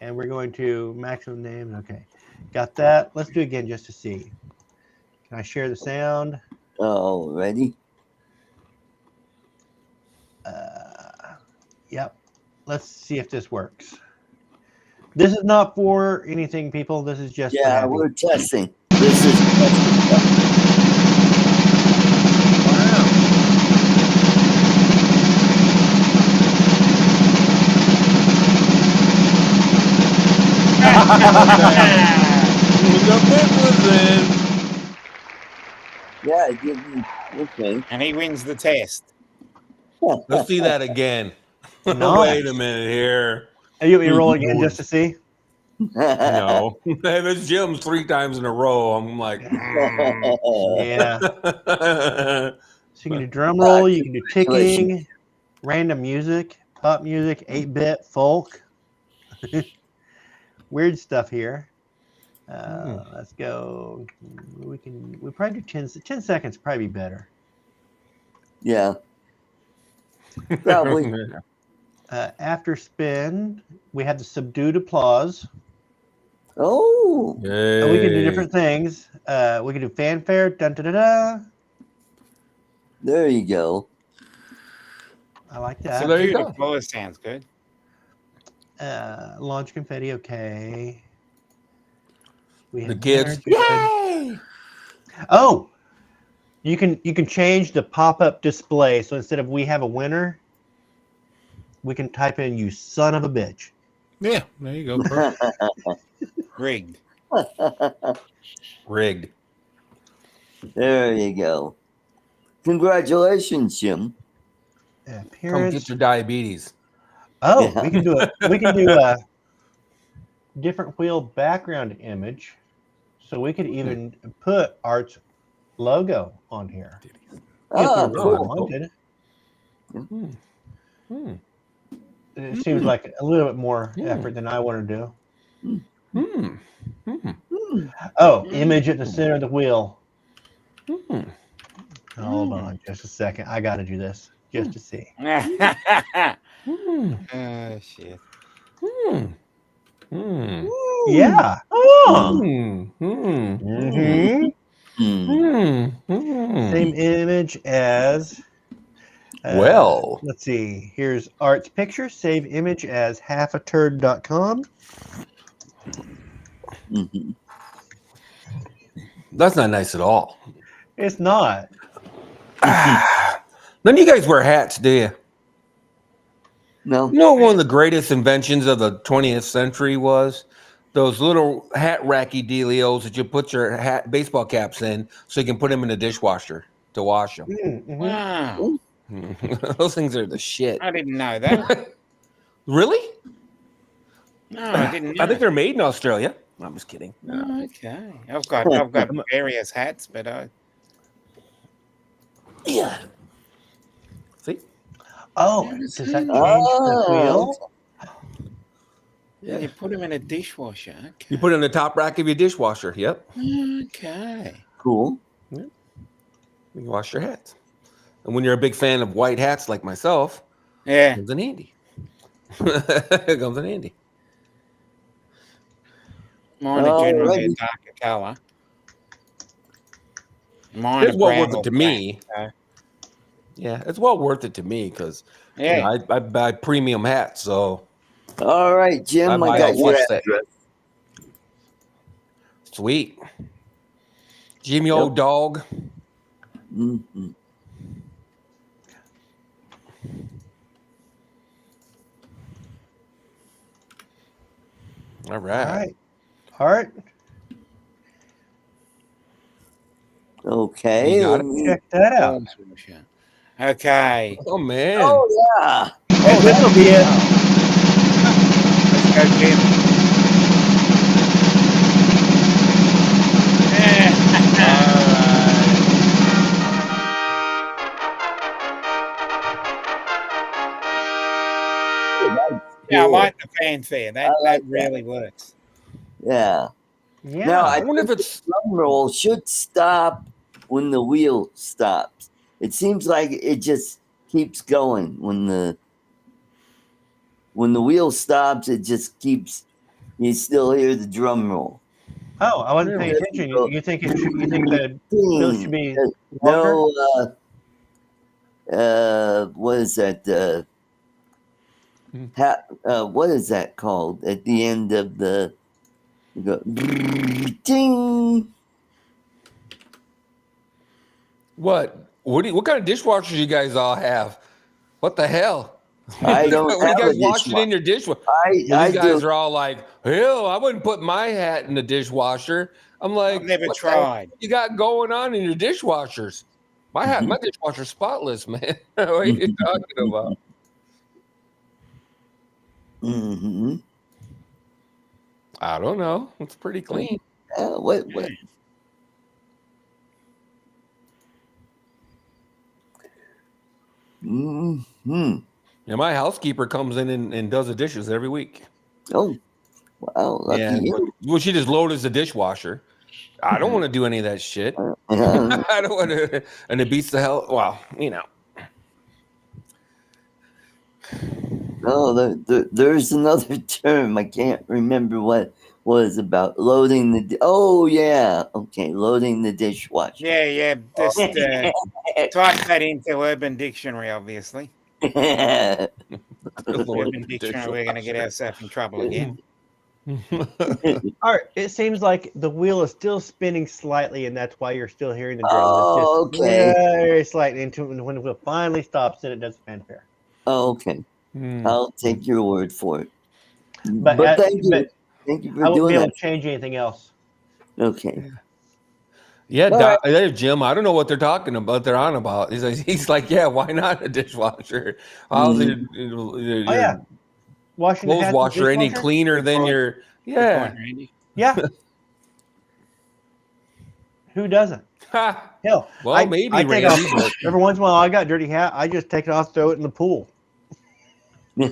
And we're going to maximum names. Okay. Got that. Let's do it again just to see. Can I share the sound? Oh, ready? Yep. Let's see if this works. This is not for anything, people. This is just for Yeah, happy. we're testing. This is testing. Yeah, it didn't. Okay. And he wins the test. Let's see that again. Nice. Wait a minute here. You roll again just to see? No. There's Jim's 3 times in a row. I'm like, Yeah. So you can do drum roll, you can do ticking, random music, pop music, 8-bit, folk. Weird stuff here. Let's go. We probably do 10 seconds, probably be better. Yeah. Probably. After spin, we have the subdued applause. Oh. And we can do different things. We can do fanfare. Dun, da, da, da. There you go. I like that. So there you go. Applause sounds good. Launch confetti. Okay. We The have kids. Yay! Oh, you can change the pop-up display. So instead of "we have a winner," we can type in "you son of a bitch." Yeah, there you go. Perfect. Rigged. Rigged. There you go. Congratulations, Jim. Come Appearance. get your diabetes. Oh, Yeah. we can do it. We can do a different wheel background image, so we could even put Art's logo on here if Ah, we really cool. wanted. Hmm. It seems like a little bit more effort than I want to do. Oh, image at the center of the wheel. Hold on just a second. I got to do this just to see. Oh, shit. Yeah. Oh. Mm. Same image as. Well. Let's see. Here's Art's picture. Save image as halfaturd.com. Mhm. That's not nice at all. It's not. None of you guys wear hats, do you? No. You know what one of the greatest inventions of the 20th century was? Those little hat racky dealios that you put your baseball caps in so you can put them in the dishwasher to wash them. Mm-hmm. Wow. Those things are the shit. I didn't know that. Really? No, I didn't know. I think they're made in Australia. I'm just kidding. Oh, okay. I've got various hats, but Yeah. See? Oh, Yeah, does that change Oh, the wheel? yeah, you put them in a dishwasher. Okay. You put it in the top rack of your dishwasher. Yep. Okay. cool. You can wash your hats. And when you're a big fan of white hats like myself, Yeah. it comes in handy. It comes in handy. Mine are generally a Alrighty. darker colour. Mine It's are well brown worth or it to black, me. so- Yeah, it's well worth it to me because Yeah. I buy premium hats, so All right, Jim, I I buy got a your wash set. address. Sweet. Jimmy, old dog. Mhm. All All right. right. Art, Okay. You got let it? me- check that out. Dishwasher. Okay. Oh man. Oh, yeah. Oh, this will be it. Let's go, Jim. Yeah, I Cool. like the fanfare. That like really works. Yeah. Yeah. Now, I I wonder think if it's the drum roll should stop when the wheel stops. It seems like it just keeps going when the wheel stops. It just keeps. You still hear the drum roll. Oh, I wasn't paying Yeah. attention. You think it should? You think the wheel should be longer? No. What is that? What is that called at the end of the? You go, ding. what? What kind of dishwashers you guys all have? What the hell? I don't When you have guys a wash it dishwasher. in your dishwasher. I These guys do. are all like, hell, I wouldn't put my hat in the dishwasher. I'm like, I've never what the hell tried. you got going on in your dishwashers? My dishwasher's spotless, man. What are you talking about? Mm-hmm. I don't know. It's pretty clean. What? Mm-hmm. Yeah, my housekeeper comes in and does the dishes every week. Oh, wow! Lucky Yeah, you. well, she just loaded the dishwasher. I don't want to do any of that shit. Yeah. I don't want to, and it beats the hell. Well, you know. No, there's another term. I can't remember what was about loading the. Oh yeah, okay, loading the dishwasher. Yeah. Just type that into Urban Dictionary, obviously. Yeah. Urban Dictionary, we're going to get ourselves in trouble again. Art, it seems like the wheel is still spinning slightly, and that's why you're still hearing the drums. Oh, It's just okay. very slightly into when the wheel finally stops, then it does fanfare. Oh, okay. I'll take your word for it. But, thank you. Thank you for I won't doing be able that. to change anything else. Okay. Yeah, All right. there's Jim. I don't know what they're talking about. They're on about. He's like, yeah, why not a dishwasher? How's your yeah. Washing the clothes hats washer any dishwasher? cleaner than point. your? Good Yeah. point, Randy. Yeah. Who doesn't? Ha. Hell, Well, maybe I take Randy, off but every once in a while. I got a dirty hat. I just take it off, throw it in the pool. I'll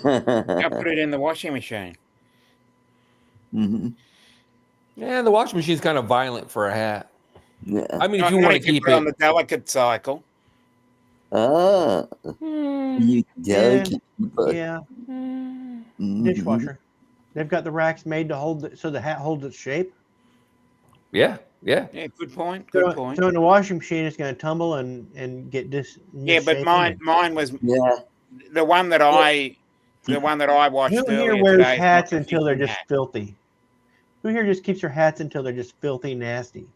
put it in the washing machine. Mm-hmm. yeah, the washing machine's kind of violent for a hat. Yeah. I mean, if you want to keep put it on it, the delicate cycle. Ah, you delicate. Yeah. Mhm. Dishwasher. They've got the racks made to hold it so the hat holds its shape. yeah. Yeah, good point. Good point. So in the washing machine, it's going to tumble and get Yeah, but mine was Yeah. the one that I watched Who here earlier wears today. is hats not the until they're fishing just hat. filthy? Who here just keeps their hats until they're just filthy nasty?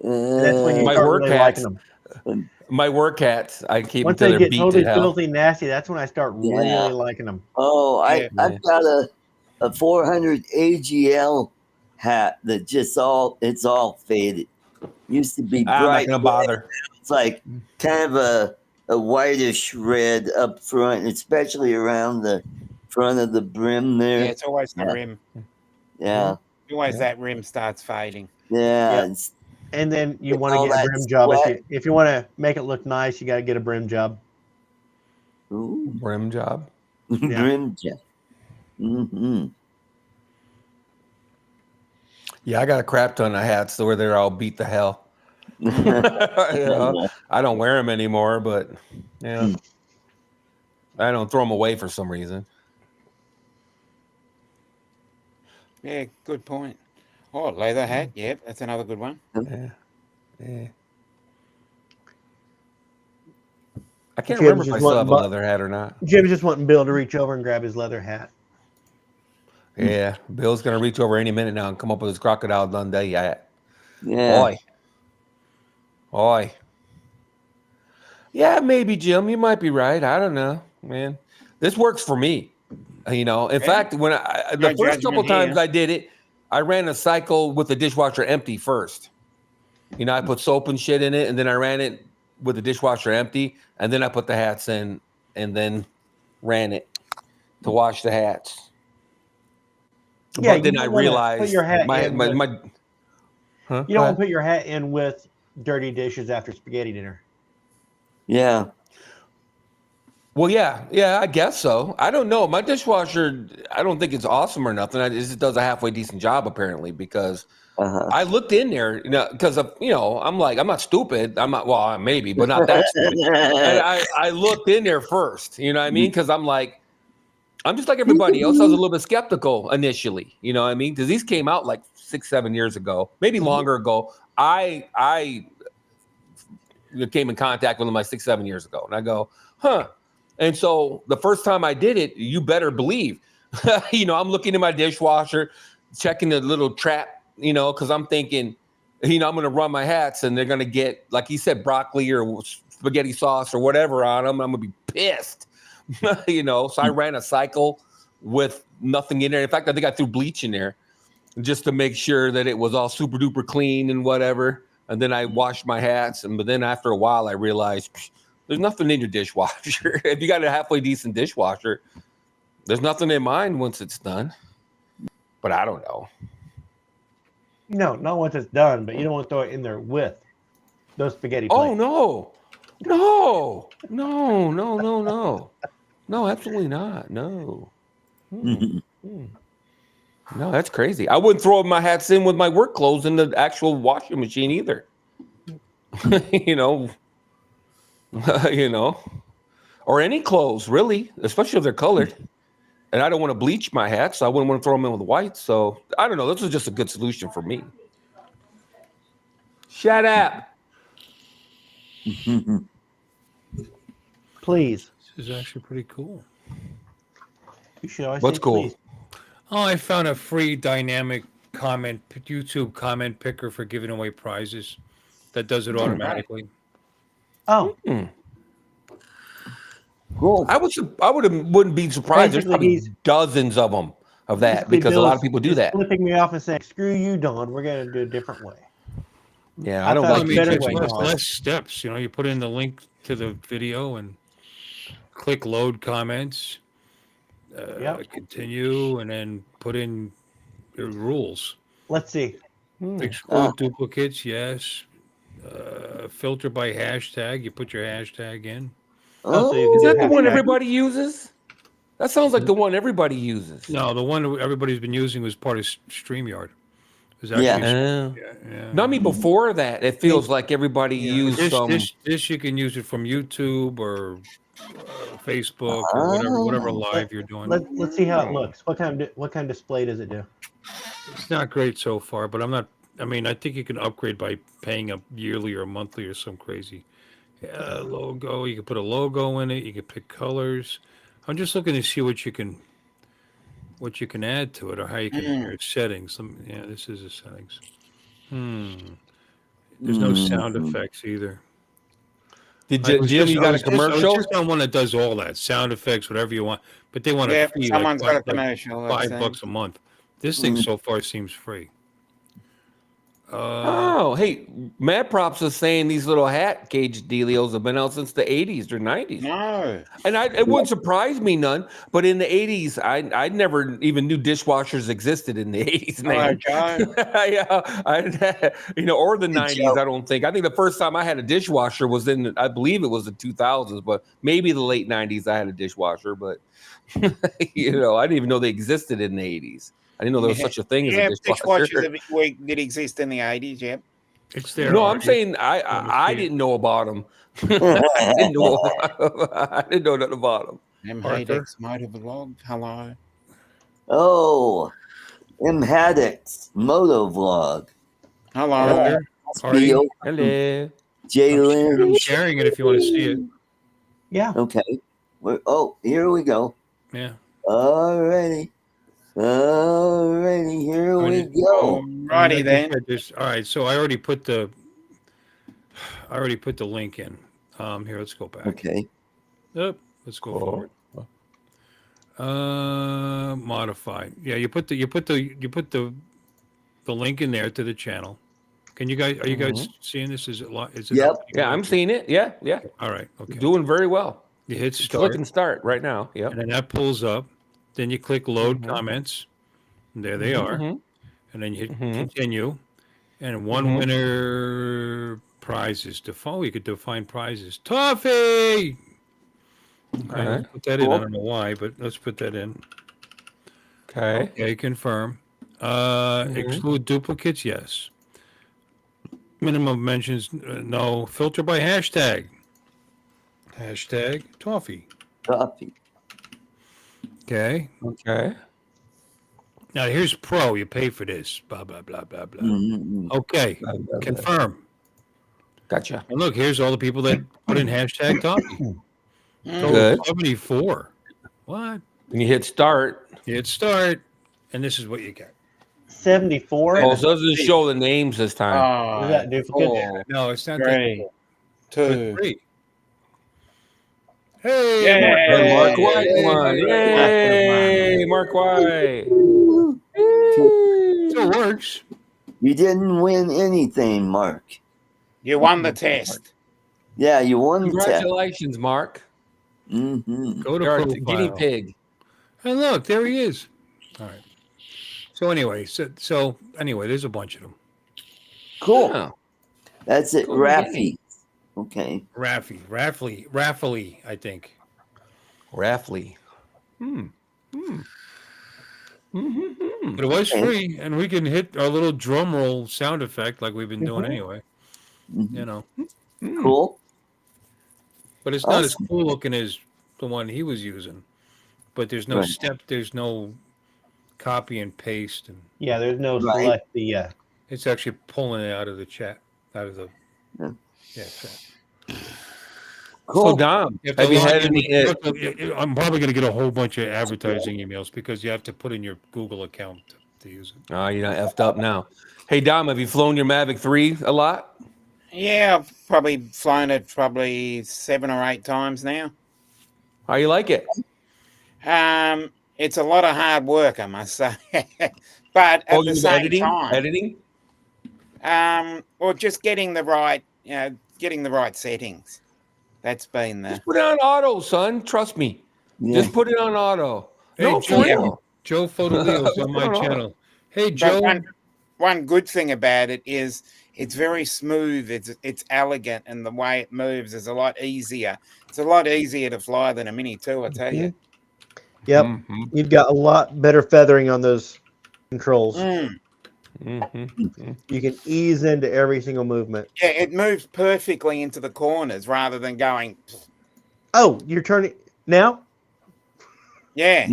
And that's when you My start work really liking hats. them. My work cats, I keep Once them they till they're get beat totally to hell. filthy nasty, that's when I start really liking them. Oh, Yeah. I've got a 400 AGL hat that it's all faded. Used to be I'm not bright gonna red. bother. It's like kind of a whitish red up front, especially around the front of the brim there. Yeah, it's always the Yeah. rim. Yeah, Always that rim starts fading. yeah. Yep. And then you want to all get a that brim job. sweat. If you want to make it look nice, you got to get a brim job. Ooh, Brim job. brim job. Mm-hmm. Yeah, I got a crap ton of hats where they're all beat to hell. You know, I don't wear them anymore, but yeah, I don't throw them away for some reason. Yeah, good point. Oh, leather hat. Yep, that's another good one. Yeah, yeah. I can't Jim's remember if just I still have a wanting leather hat or not. Jim's just wanting Bill to reach over and grab his leather hat. Yeah, Bill's gonna reach over any minute now and come up with his crocodile Dundee hat. Yeah. Oi. Oi. Yeah, maybe Jim. You might be right. I don't know, man. This works for me. You know, in fact, when the No first couple judgment times here. I did it, I ran a cycle with the dishwasher empty first. You know, I put soap and shit in it, and then I ran it with the dishwasher empty, and then I put the hats in, and then ran it to wash the hats. Yeah, But then I don't wanna put realized your hat my in with, huh? you don't want to put your hat in with dirty dishes after spaghetti dinner. Yeah. Well, yeah, I guess so. I don't know. My dishwasher, I don't think it's awesome or nothing. It just does a halfway decent job apparently because Uh-huh. I looked in there, you know, because of, you know, I'm like, I'm not stupid. I'm not, well, maybe, but not that stupid. And I looked in there first, you know what I mean? Because I'm like, I'm just like everybody else. I was a little bit skeptical initially, you know what I mean? Because these came out like 6-7 years ago, maybe longer ago. I came in contact with them like 6-7 years ago, and I go, huh. And so the first time I did it, you better believe, you know, I'm looking in my dishwasher, checking the little trap, you know, because I'm thinking, you know, I'm going to run my hats and they're going to get, like he said, broccoli or spaghetti sauce or whatever on them. I'm going to be pissed, you know. So I ran a cycle with nothing in there. In fact, I think I threw bleach in there just to make sure that it was all super duper clean and whatever. And then I washed my hats. But then after a while, I realized there's nothing in your dishwasher. If you got a halfway decent dishwasher, there's nothing in mine once it's done. But I don't know. No, not once it's done, but you don't want to throw it in there with those spaghetti plates. Oh, no, absolutely not. No. No, that's crazy. I wouldn't throw my hats in with my work clothes in the actual washing machine either. you know, you know, or any clothes really, especially if they're colored. And I don't want to bleach my hats, so I wouldn't want to throw them in with white. So I don't know. This was just a good solution for me. Shut up. Please. This is actually pretty cool. You should always What's say cool? please. Oh, I found a free dynamic YouTube comment picker for giving away prizes that does it automatically. Oh, Cool. Wouldn't be surprised. There's Basically, probably he's- dozens of them of that basically because a lot of people do Bill's that. flipping me off and saying, "Screw you, Don. We're going to do it a different way." Yeah, I I don't thought Well, like I it mean, better it's way, Don. less steps. You know, you put in the link to the video and click load comments, continue, and then put in your rules. Let's see. Exclude duplicates, yes. Filter by hashtag. You put your hashtag in. Oh, so you can Is do that the one hashtag. everybody uses? That sounds like the one everybody uses. No, the one that everybody's been using was part of StreamYard. It was Yeah. actually, No, I mean before that, it feels like everybody used some. This you can use it from YouTube or Facebook or whatever live you're doing. Let's see how it looks. What kind of display does it do? It's not great so far, but I mean, I think you can upgrade by paying a yearly or monthly or some crazy logo. You can put a logo in it. You can pick colors. I'm just looking to see what you can add to it or how you can your settings. Yeah, this is the settings. There's no sound effects either. Did Jim? You got a commercial? I was just on one that does all that sound effects, whatever you want, but they want a fee someone's got a like commercial. $5 a month. This thing so far seems free. Hey, Mad Props is saying these little hat cage dealios have been out since the 80s or 90s. No. And it wouldn't surprise me none, but in the 80s, I never even knew dishwashers existed in the 80s, man. Or the 90s, I don't think. I think the first time I had a dishwasher was I believe it was the 2000s, but maybe the late 90s I had a dishwasher, but I didn't even know they existed in the 80s. I didn't know there was such a thing as a dishwasher. Dishwashers did exist in the 80s, yeah. It's there. No, I'm saying I didn't know about them. I didn't know nothing about them. M-Hadex Motovlog, hello. Oh, M-Hadex Motovlog. Hello. Hello. Jalen. I'm sharing it if you want to see it. Yeah. Okay. Here we go. Yeah. Alrighty, here we go. Righty then. All right, so I already put the link in. Here, let's go back. Okay. Let's go forward. Modified. Yeah, you put the link in there to the channel. Are you guys seeing this? Is it Yep. Yeah, I'm seeing it. Yeah. All right. Okay. Doing very well. You hit start. Clicking start right now. Yep. And then that pulls up. Then you click load comments. And there they are. And then you hit continue. And one winner prizes. You could define prizes. Toffee! Okay, let's put that in. I don't know why, but let's put that in. Okay, confirm. Exclude duplicates, yes. Minimum mentions, no. Filter by hashtag. Hashtag Toffee. Toffee. Okay. Now here's pro. You pay for this. Blah, blah, blah, blah, blah. Okay. Confirm. Gotcha. And look, here's all the people that put in hashtag Toffee. Good. 74. What? And you hit start. You hit start, and this is what you get. 74. Oh, so it doesn't show the names this time. Is that duplicate? No, it's not 3, 2. 3. Hey, Mark White won. Yay, Mark White. So it works. You didn't win anything, Mark. You won the test. Yeah, you won the test. Congratulations, Mark. Go to You're profile. a guinea pig. And look, there he is. All right. So anyway, there's a bunch of them. Cool. Yeah. That's it, Cool. Raffy. Okay. Raffly, I think. Raffly. But it was free, and we can hit our little drum roll sound effect like we've been doing anyway. Cool. But it's not as cool looking as the one he was using. But there's no step, there's no copy and paste, and Yeah, there's no select the. it's actually pulling it out of the chat, out of the chat. Cool. So Dom, have you had any? I'm probably going to get a whole bunch of advertising emails because you have to put in your Google account to use it. Oh, you're not effed up now. Hey Dom, have you flown your Mavic 3 a lot? Yeah, I've probably flown it 7 or 8 times now. How you like it? It's a lot of hard work, I must say. But at the same time, editing. Or just getting the right, settings. That's been the. Just put it on auto, son. Trust me. Yeah. Just put it on auto. Hey, No, for real. Joe Fotolio's on my channel. Hey, Joe. One good thing about it is it's very smooth. It's elegant, and the way it moves is a lot easier. It's a lot easier to fly than a Mini 2, I tell you. Yep. You've got a lot better feathering on those controls. You can ease into every single movement. Yeah, it moves perfectly into the corners rather than going. Oh, you're turning now? Yeah.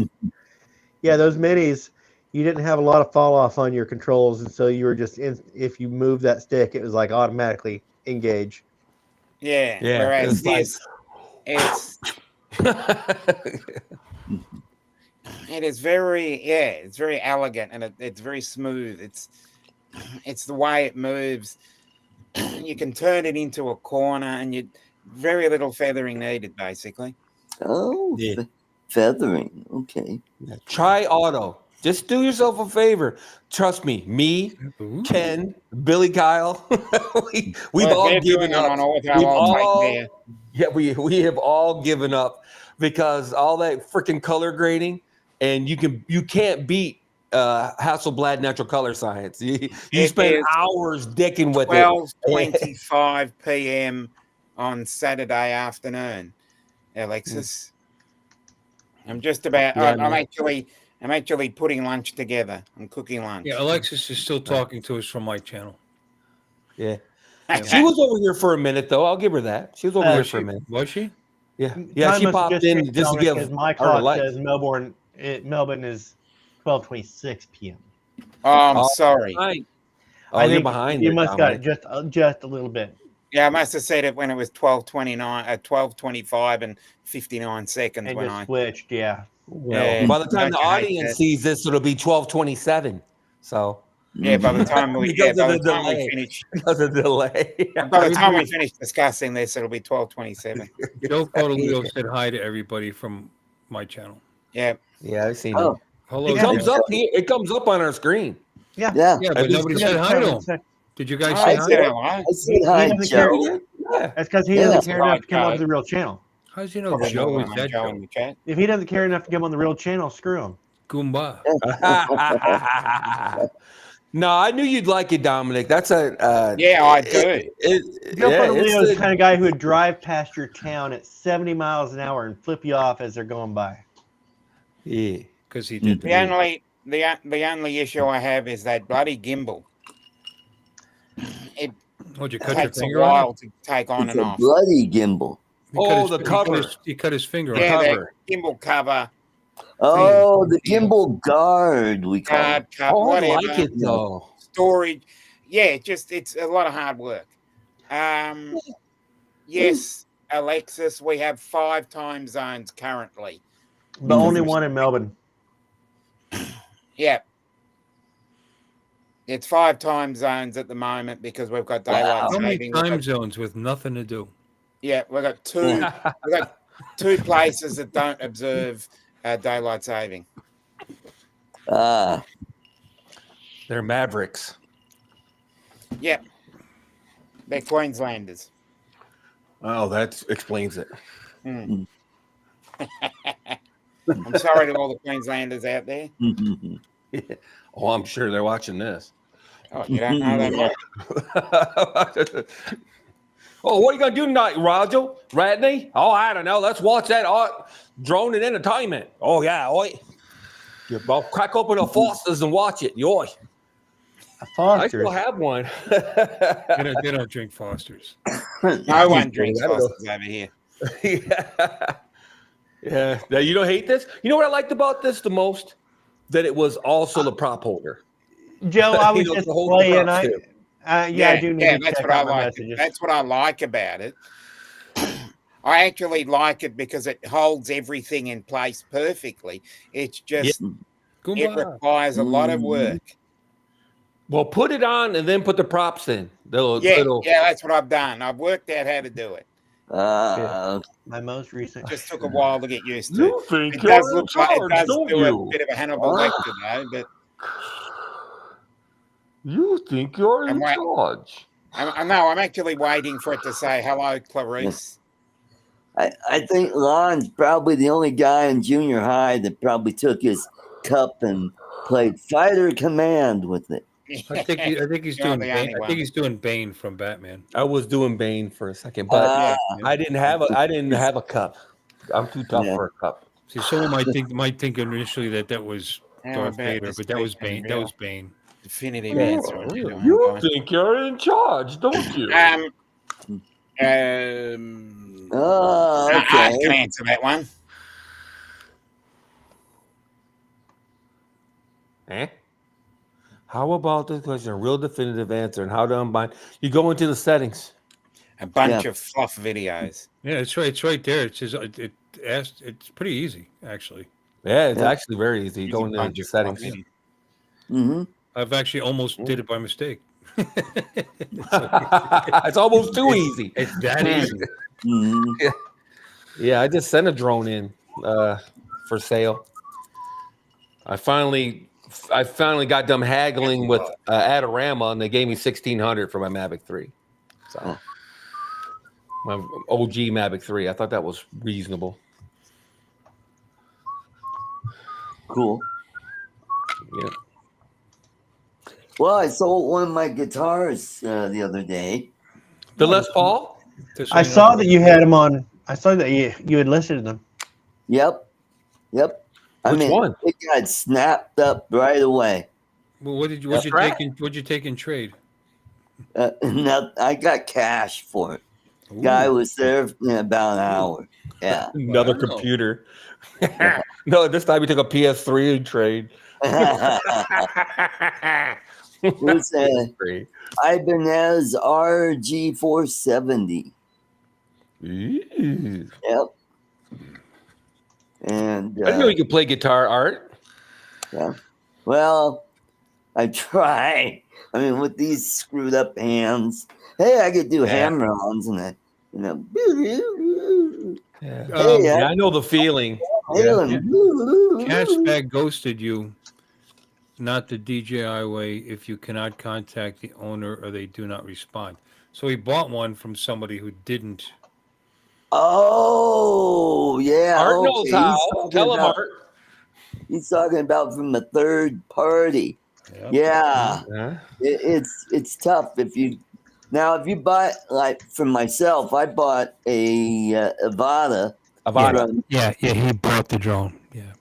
Yeah, those minis, you didn't have a lot of fall off on your controls, and so you were just if you move that stick, it was like automatically engage. Yeah. Yeah, Whereas it's it is very elegant, and it's very smooth. It's the way it moves. You can turn it into a corner, and you very little feathering needed, basically. Oh, Yeah. feathering. Okay. Yeah. Try auto. Just do yourself a favor. Trust me, Ooh. Ken, Billy Kyle, we've Well, all they're given doing it up. on auto. We've I'll take all, there. yeah, we have all given up because all that freaking color grading, and you can't beat Hasselblad natural color science. You It spend is hours dicking with it. 12:25 p.m. on Saturday afternoon, Alexis. I'm just about. Yeah, I'm actually putting lunch together. I'm cooking lunch. Yeah, Alexis is still talking to us from my channel. Yeah. She was over here for a minute, though. I'll give her that. She was over here Was for a she? minute. Was she? Yeah, yeah. Time She must have popped in changed, just to Dominic, give because my her a clock light. says Melbourne is 12:26 p.m. Oh, I'm Oh, sorry. behind. I Oh, you're think behind you there, must got Dominic. just a little bit. Yeah, I must have said it when it was 12:25 and 59 seconds It when just I. switched. Yeah. Well, Yeah, by the time don't the you hate audience that? sees this, it'll be 12:27. So Yeah, by the time we because of the we delay, finish, because of the delay. by the time we finish discussing this, it'll be 12:27. Joe Cordolito said hi to everybody from my channel. Yeah, Yeah, I've seen Oh, it. Hello, It Yeah. comes Joe. up here. It comes up on our screen. Yeah. yeah. Yeah, At but least nobody He said doesn't hi to care. him. Did you guys I say said hi? hello. I said He hi, doesn't care. Joe. Yeah. That's because he Yeah. doesn't care enough to come Right, onto the real channel. How does you know Probably Joe more is than that Joe Joe? in the chat. If he doesn't care enough to come on the real channel, screw him. Goomba. No, I knew you'd like it, Dominic. That's a Yeah, I do. Joe yeah, Cordolino is the it's kind of guy who would drive past your town at 70 miles an hour and flip you off as they're going by. yeah. Because he did The that. only issue I have is that bloody gimbal. It Would you cut your takes a finger on while it? to take on It's and a off. bloody gimbal. The cover. He cut his finger Yeah, on it. that cover. gimbal cover, Oh, the thing. gimbal guard, we call it. guard cover, Oh, I whatever. like it though. Storage. Yeah, it's a lot of hard work. Yes, Alexis, we have 5 time zones currently. But only one in Melbourne. Yeah. It's 5 time zones at the moment because we've got daylight How many saving. time zones with nothing to do? Yeah, we've got two places that don't observe daylight saving. Ah, They're Mavericks. Yep. They're Queenslanders. Oh, that explains it. I'm sorry to all the Queenslanders out there. Oh, I'm sure they're watching this. Oh, you don't know that much. Oh, what are you gonna do tonight, Roger? Radney? Oh, I don't know. Let's watch that art drone and entertainment. Oh yeah, oi. I'll crack open a Foster's and watch it. Oi. A Foster's. I still have one. They don't drink Fosters. No one drinks Fosters over here. Yeah. Yeah. Now, you don't hate this? You know what I liked about this the most? That it was also the prop holder. Joe, I was You know, just to hold the playing. props, too. I do need to that's check what I out my like. messages. That's what I like about it. I actually like it because it holds everything in place perfectly. It's just it requires a lot of work. Well, put it on and then put the props in. Yeah, that's what I've done. I've worked out how to do it. My most recent. It just took a while to get used to. You think It does you're look in charge, like it does don't do you? a bit of a Hannibal Lecter though, but you think you're in charge. I know. I'm actually waiting for it to say hello, Clarice. I think Lon's probably the only guy in junior high that probably took his cup and played Fighter Command with it. I think he's doing Bane. I think he's doing Bane from Batman. I was doing Bane for a second, but I didn't have a cup. I'm too tough for a cup. See, someone might think initially that was Darth Vader, but that was Bane. That was Bane. Definitive answer. You think you're in charge, don't you? Oh, okay. I can answer that one. How about this question? A real definitive answer and how to unbind. You go into the settings. A bunch of fluff videos. Yeah, it's right. It's right there. It says it's pretty easy actually. Yeah, it's actually very easy. You go into the settings. Mm-hmm. I've actually almost did it by mistake. It's almost too easy. It's that easy. Mhm. Yeah, I just sent a drone in for sale. I finally got them haggling with Adorama, and they gave me $1,600 for my Mavic 3. So Oh. my OG Mavic 3. I thought that was reasonable. Cool. Yeah. Well, I sold one of my guitars the other day. The Les Paul? I saw that you had them on. I saw that you had listed them. Yep. Which one? It got snapped up right away. Well, what'd you take in trade? No, I got cash for it. Ooh. Guy was there in about an hour. Yeah. Another Wow. computer. No, this time we took a PS3 and trade. It was a Ibanez RG470. Ooh. Yep. And I didn't know you could play guitar, Art. yeah. Well, I try. I mean, with these screwed up hands, hey, I could do hammer-ons and that, you know. Yeah. Hey, Yeah, I know the feeling. Cashback ghosted you, not the DJI way, if you cannot contact the owner or they do not respond. So he bought one from somebody who didn't. Oh, yeah. Art knows okay. how. Tell him, Art. He's talking about from a third party. Yep. Yeah. Yeah. It's tough if you buy, like, from myself, I bought a Avada Avada. Yeah, he bought the drone. Yeah.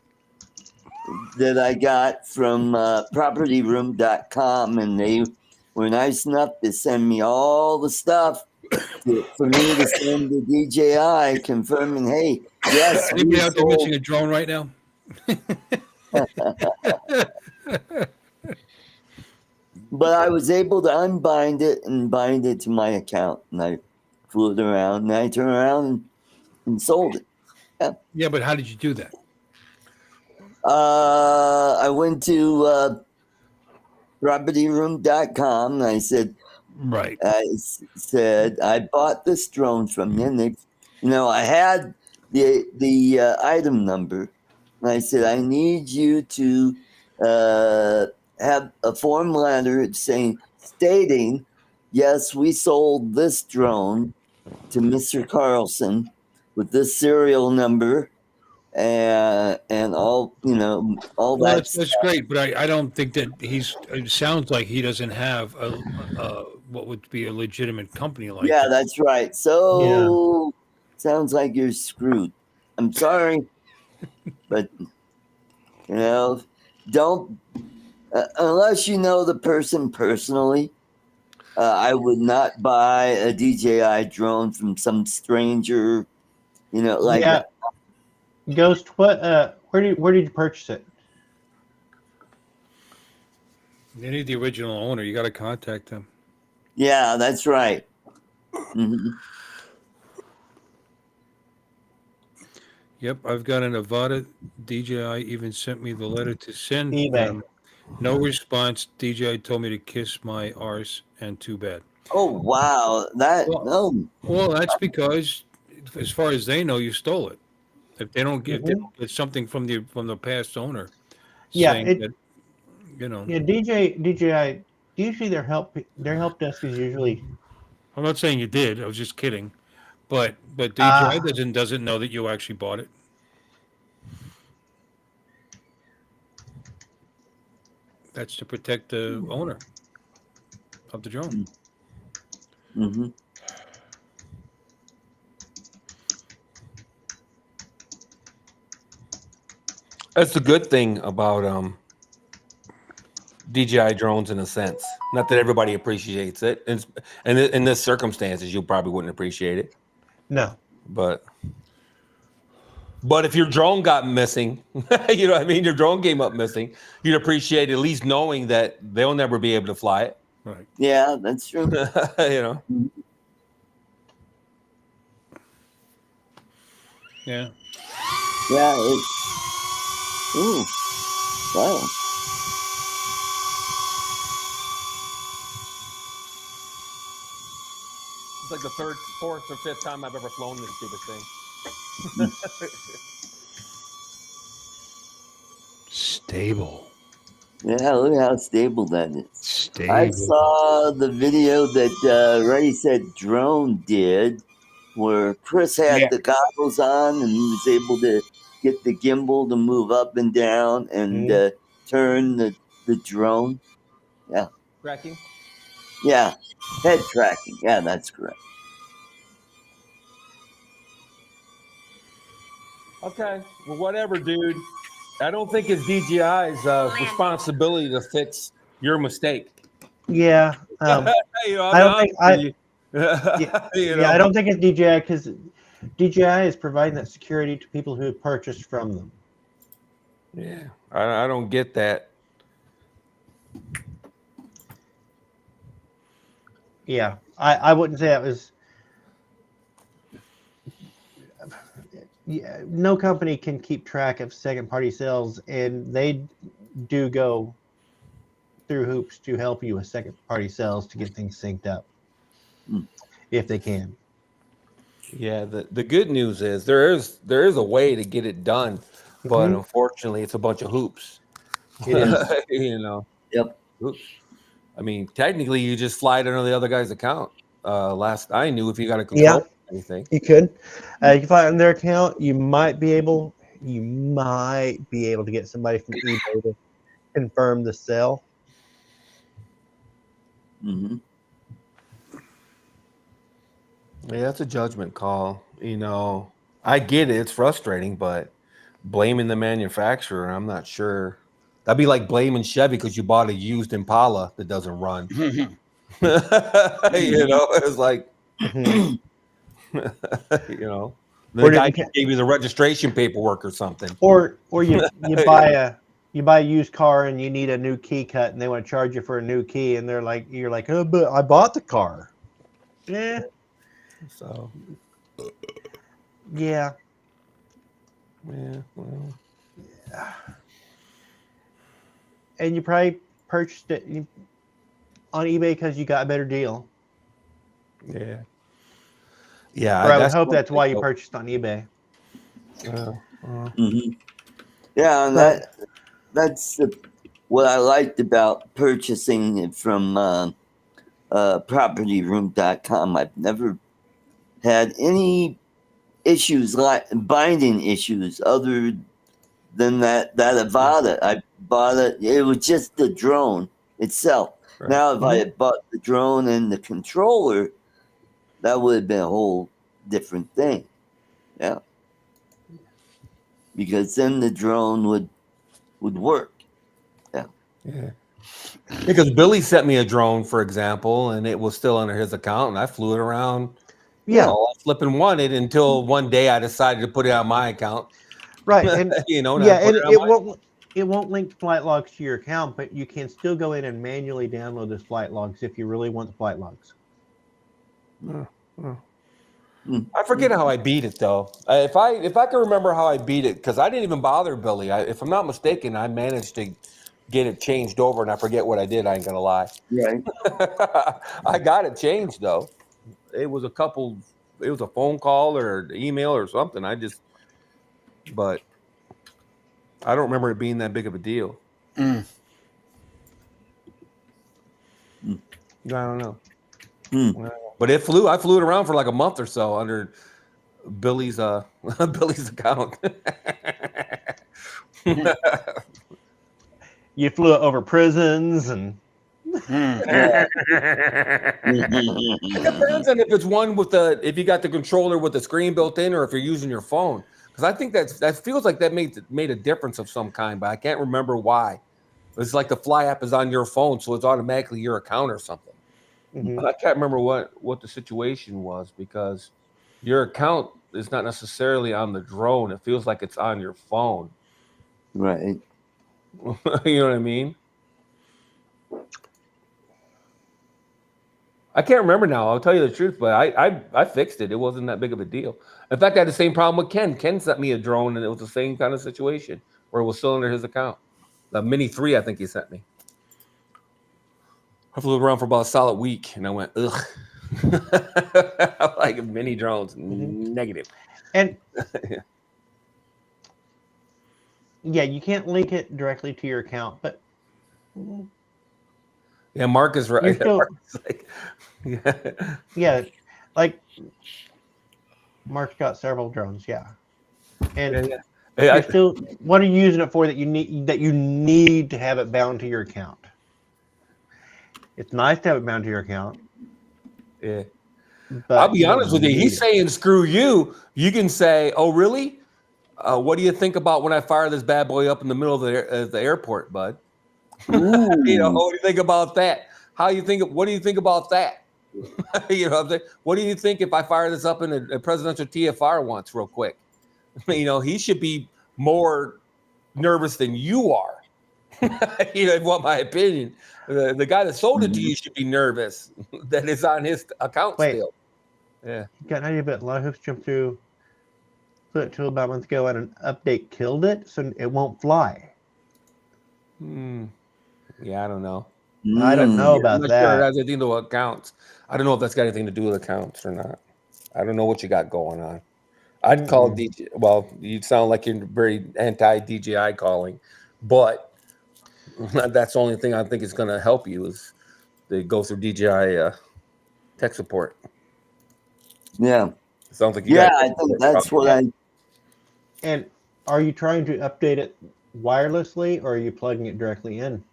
that I got from propertyroom.com, and they were nice enough to send me all the stuff for me to send to DJI confirming, hey, yes, Anybody we out there sold. missing a drone right now? But I was able to unbind it and bind it to my account, and I flew it around, and I turned around and sold it. Yeah, but how did you do that? I went to propertyroom.com, and I said, Right. I bought this drone from you, and they, I had the item number, and I said, I need you to have a form letter stating, yes, we sold this drone to Mr. Carlson with this serial number and all all Well, that. that's great, but I don't think that it sounds like he doesn't have a what would be a legitimate company like Yeah, that. that's right. So sounds like you're screwed. I'm sorry, but don't unless you know the person personally. I would not buy a DJI drone from some stranger. Like Yeah. Ghost, what? Where did you purchase it? They need the original owner. You got to contact them. Yeah, that's right. Mhm. Yep, I've got an Avada. DJI even sent me the letter to send eBay. them. No response. DJI told me to kiss my arse, and too bad. Oh wow, Well, that's because, as far as they know, you stole it. If they don't get something from the past owner, saying that, Yeah, DJI. Usually their help desk is usually. I'm not saying you did. I was just kidding. But DJI doesn't know that you actually bought it. That's to protect the owner of the drone. Mm-hmm. That's the good thing about DJI drones in a sense. Not that everybody appreciates it. And in this circumstances, you probably wouldn't appreciate it. No. But if your drone got missing, you know what I mean? Your drone came up missing, you'd appreciate at least knowing that they'll never be able to fly it. Right. Yeah, that's true. Yeah. Yeah. Ooh. Wow. like the third, fourth, or fifth time I've ever flown this stupid thing. Stable. Yeah, look how stable that is. Stable. I saw the video that Ray said drone did, where Chris had the goggles on and he was able to get the gimbal to move up and down and turn the drone. Yeah. Tracking? Yeah. Head tracking. Yeah, that's correct. Okay. Well, whatever, dude. I don't think it's DJI's responsibility to fix your mistake. Yeah. You know, I don't think I don't think it's DJI because DJI is providing that security to people who have purchased from them. Yeah, I don't get that. Yeah, I wouldn't say it was. Yeah, no company can keep track of second-party sales, and they do go through hoops to help you with second-party sales to get things synced up, if they can. Yeah, the good news is there is a way to get it done, but unfortunately, it's a bunch of hoops. It is. You know. Yep. Oops. I mean, technically, you just fly it under the other guy's account. Last I knew, if you got to control anything, you could. You can fly it on their account. You might be able to get somebody from eBay to confirm the sale. Mm-hmm. Yeah, that's a judgment call. You know, I get it; it's frustrating, but blaming the manufacturer, I'm not sure. That'd be like blaming Chevy because you bought a used Impala that doesn't run. You know, it's like, you know, the guy gave you the registration paperwork or something. Or you buy a used car and you need a new key cut and they want to charge you for a new key and you're like, oh, but I bought the car. Yeah. So. Yeah. Yeah. Well. Yeah. And you probably purchased it on eBay because you got a better deal. Yeah. Yeah. Or I would hope that's why you purchased on eBay. Yeah, and that's what I liked about purchasing it from propertyroom.com. I've never had any issues like binding issues other than that Avada. I bought it. It was just the drone itself. Right. Now, if I had bought the drone and the controller, that would have been a whole different thing. Yeah. Because then the drone would work. Yeah. Yeah. Because Billy sent me a drone, for example, and it was still under his account, and I flew it around. Yeah. You know, flipping wanted until one day I decided to put it on my account. Right. And you know, yeah, and it won't link flight logs to your account, but you can still go in and manually download those flight logs if you really want the flight logs. I forget how I beat it though. If I can remember how I beat it, because I didn't even bother Billy. If I'm not mistaken, I managed to get it changed over, and I forget what I did. I ain't gonna lie. Right. I got it changed though. It was a phone call or email or something. But I don't remember it being that big of a deal. I don't know. But I flew it around for like a month or so under Billy's account. You flew it over prisons and it depends on if it's one if you got the controller with the screen built in or if you're using your phone. Because I think that feels like that made a difference of some kind, but I can't remember why. It's like the Fly app is on your phone, so it's automatically your account or something. But I can't remember what the situation was because your account is not necessarily on the drone. It feels like it's on your phone. Right. You know what I mean? I can't remember now. I'll tell you the truth, but I fixed it. It wasn't that big of a deal. In fact, I had the same problem with Ken. Ken sent me a drone, and it was the same kind of situation where it was still under his account. The Mini 3, I think he sent me. I flew around for about a solid week, and I went, ugh. Like mini drones, negative. And yeah, you can't link it directly to your account, but yeah, Mark is right. Still, yeah, like Mark's got several drones, and yeah. you're still. What are you using it for that you need to have it bound to your account? It's nice to have it bound to your account. Yeah. But I'll be honest with you. He's saying, screw you. You can say, oh, really? What do you think about when I fire this bad boy up in the middle of the airport, bud? What do you think about that? What do you think about that? What do you think if I fire this up in a presidential TFR once real quick? He should be more nervous than you are. In what my opinion. The guy that sold it to you should be nervous that it's on his account still. Yeah. You got an idea, but a lot of hoops jumped through it till about a month ago, and an update killed it, so it won't fly. Yeah, I don't know. I don't know about that. Sure it has anything to do with accounts. I don't know if that's got anything to do with accounts or not. I don't know what you got going on. I'd call DJ. Well, you sound like you're very anti DJI calling, but that's the only thing I think is going to help you is they go through DJI tech support. Yeah. It sounds like you I think that's what I. And are you trying to update it wirelessly, or are you plugging it directly in?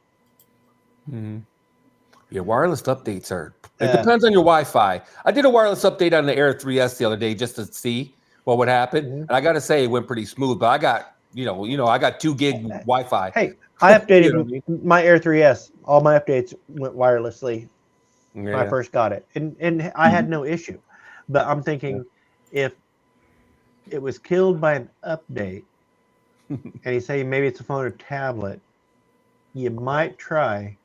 Yeah, wireless updates are. It depends on your Wi-Fi. I did a wireless update on the Air 3S the other day just to see what would happen, and I got to say it went pretty smooth. But I got I got 2 gig Wi-Fi. Hey, I updated my Air 3S. All my updates went wirelessly when I first got it, and I had no issue. But I'm thinking if it was killed by an update, and you say maybe it's a phone or tablet, you might try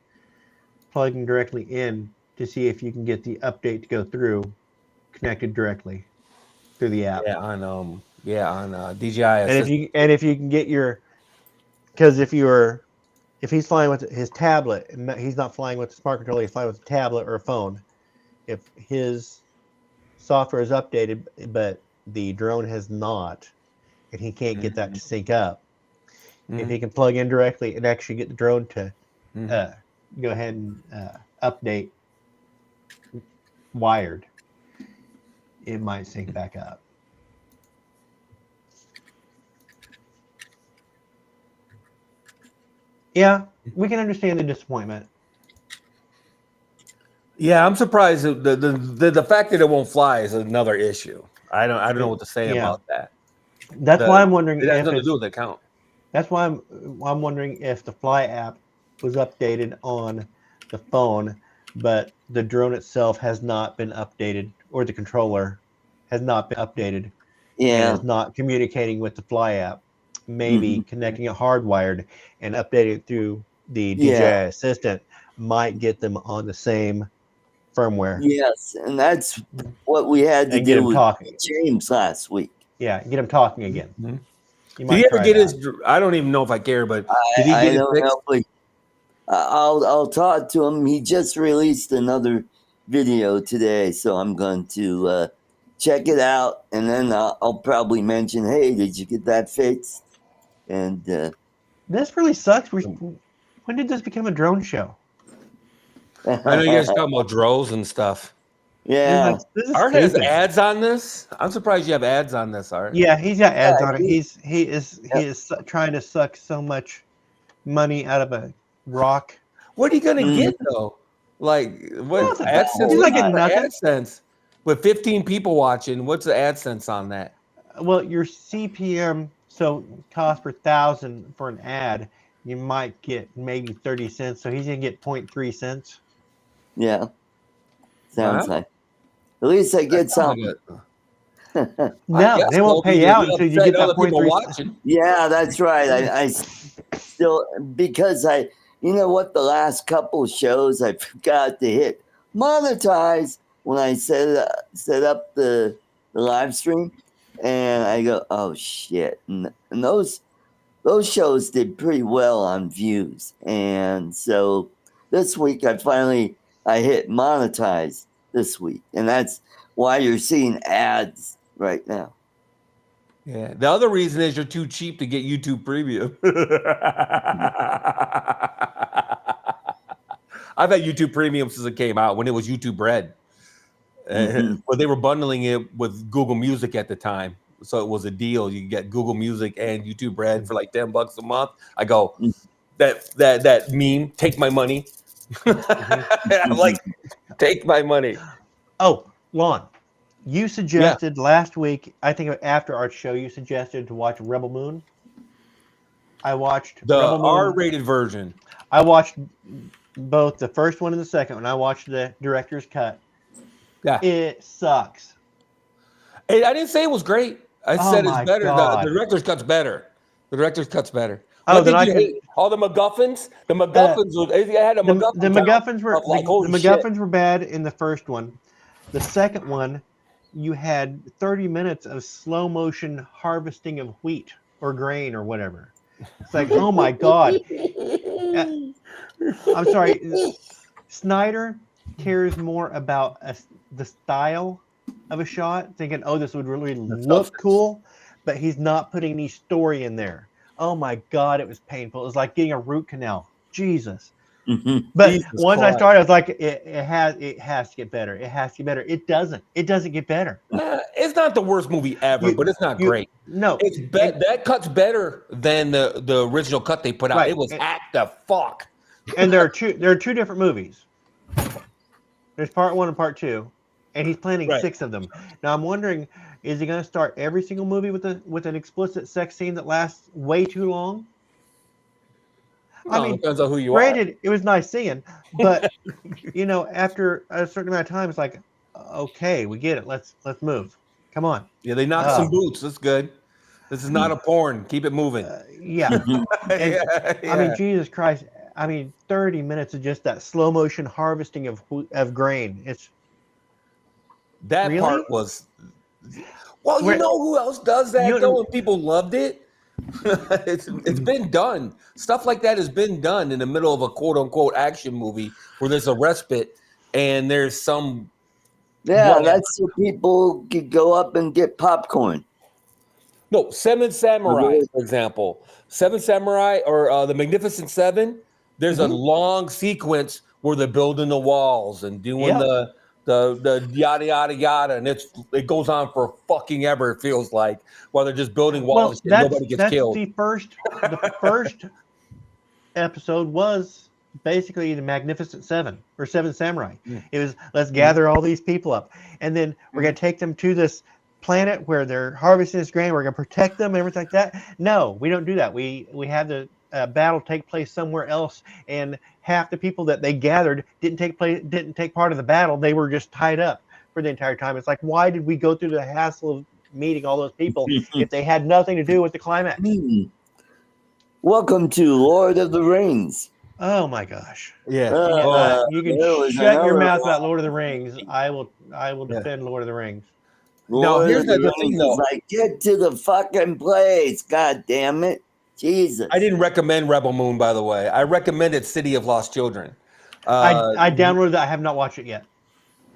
plugging directly in to see if you can get the update to go through connected directly through the app. Yeah, on DJI. And if you can get because if he's flying with his tablet and he's not flying with the smart controller, he's flying with a tablet or a phone. If his software is updated but the drone has not, and he can't get that to sync up, if he can plug in directly and actually get the drone to go ahead and update wired, it might sync back up. Yeah, we can understand the disappointment. Yeah, I'm surprised. The fact that it won't fly is another issue. I don't know what to say about that. That's why I'm wondering if it has nothing to do with the account. That's why I'm wondering if the Fly app was updated on the phone, but the drone itself has not been updated, or the controller has not been updated. Yeah. And is not communicating with the Fly app. Maybe connecting it hardwired and updating it through the DJI Assistant might get them on the same firmware. Yes, and that's what we had to do with James last week. Yeah, get him talking again. Did he ever get his? I don't even know if I care, but did he get his fixed? I'll talk to him. He just released another video today, so I'm going to check it out, and then I'll probably mention, hey, did you get that fixed? And this really sucks. When did this become a drone show? I know you guys talking about drones and stuff. Yeah. Art has ads on this. I'm surprised you have ads on this, Art. Yeah, he's got ads on it. He is trying to suck so much money out of a rock. What are you gonna get though? Like what AdSense? He's not getting nothing. AdSense with 15 people watching. What's the AdSense on that? Well, your CPM, so cost per 1,000 for an ad, you might get maybe 30 cents. So he's gonna get 0.3 cents. Yeah. Sounds like. At least I get something. No, they won't pay out until you get that 0.3. Yeah, that's right. I still, because you know what, the last couple shows I forgot to hit monetize when I set up the live stream, and I go, oh shit, and those shows did pretty well on views, and so this week I hit monetize, this week, and that's why you're seeing ads right now. Yeah. The other reason is you're too cheap to get YouTube Premium. I've had YouTube Premium since it came out when it was YouTube Red. But they were bundling it with Google Music at the time. So it was a deal. You get Google Music and YouTube Red for like $10 a month. I go, that meme, take my money. I'm like, take my money. Oh, Lon, you suggested last week, I think after our show, you suggested to watch Rebel Moon. I watched the Rebel Moon. R-rated version. I watched both the first one and the second one. I watched the director's cut. Yeah. It sucks. I didn't say it was great. I said it's better. The director's cut's better. The director's cut's better. Oh, then I hate all the MacGuffins. The MacGuffins. I had a MacGuffin. The MacGuffins were like, the MacGuffins were bad in the first one. The second one, you had 30 minutes of slow motion harvesting of wheat or grain or whatever. It's like, oh my god. I'm sorry. Snyder cares more about the style of a shot, thinking, oh, this would really look cool, but he's not putting any story in there. Oh my god, it was painful. It was like getting a root canal. Jesus. But Jesus once Christ. I started, I was like, it has to get better. It has to get better. It doesn't. It doesn't get better. It's not the worst movie ever, but it's not great. No, it's that cut's better than the original cut they put out. Right. It was hacked the fuck. And there are two different movies. There's part 1 and part 2, and he's planning 6 of them. Now I'm wondering, is he going to start every single movie with an explicit sex scene that lasts way too long? I mean, depends on who you granted, it was nice seeing, but after a certain amount of time, it's like, okay, we get it. Let's move. Come on. Yeah, they knocked some boots. That's good. This is not a porn. Keep it moving. Yeah. I mean, Jesus Christ. I mean, 30 minutes of just that slow motion harvesting of grain. It's that really? Part was. Well, you know who else does that though, and people loved it. It's been done. Stuff like that has been done in the middle of a quote unquote action movie where there's a respite and there's some. Yeah, that's so people could go up and get popcorn. No, Seven Samurai, for example. Seven Samurai or the Magnificent Seven. There's a long sequence where they're building the walls and doing the yada yada yada, and it goes on for fucking ever. It feels like while they're just building walls, and nobody gets killed. The first episode was basically the Magnificent Seven or Seven Samurai. It was let's gather all these people up, and then we're gonna take them to this planet where they're harvesting this grain. We're gonna protect them and everything like that. No, we don't do that. We have the battle take place somewhere else, and half the people that they gathered didn't take part of the battle. They were just tied up for the entire time. It's like, why did we go through the hassle of meeting all those people if they had nothing to do with the climax? Welcome to Lord of the Rings. Oh my gosh! Yeah, you can shut your mouth about Lord of the Rings. I will defend Lord of the Rings. Lord here's the thing, though. Like, get to the fucking place! God damn it! Jesus. I didn't recommend Rebel Moon, by the way. I recommended City of Lost Children. I downloaded that. I have not watched it yet.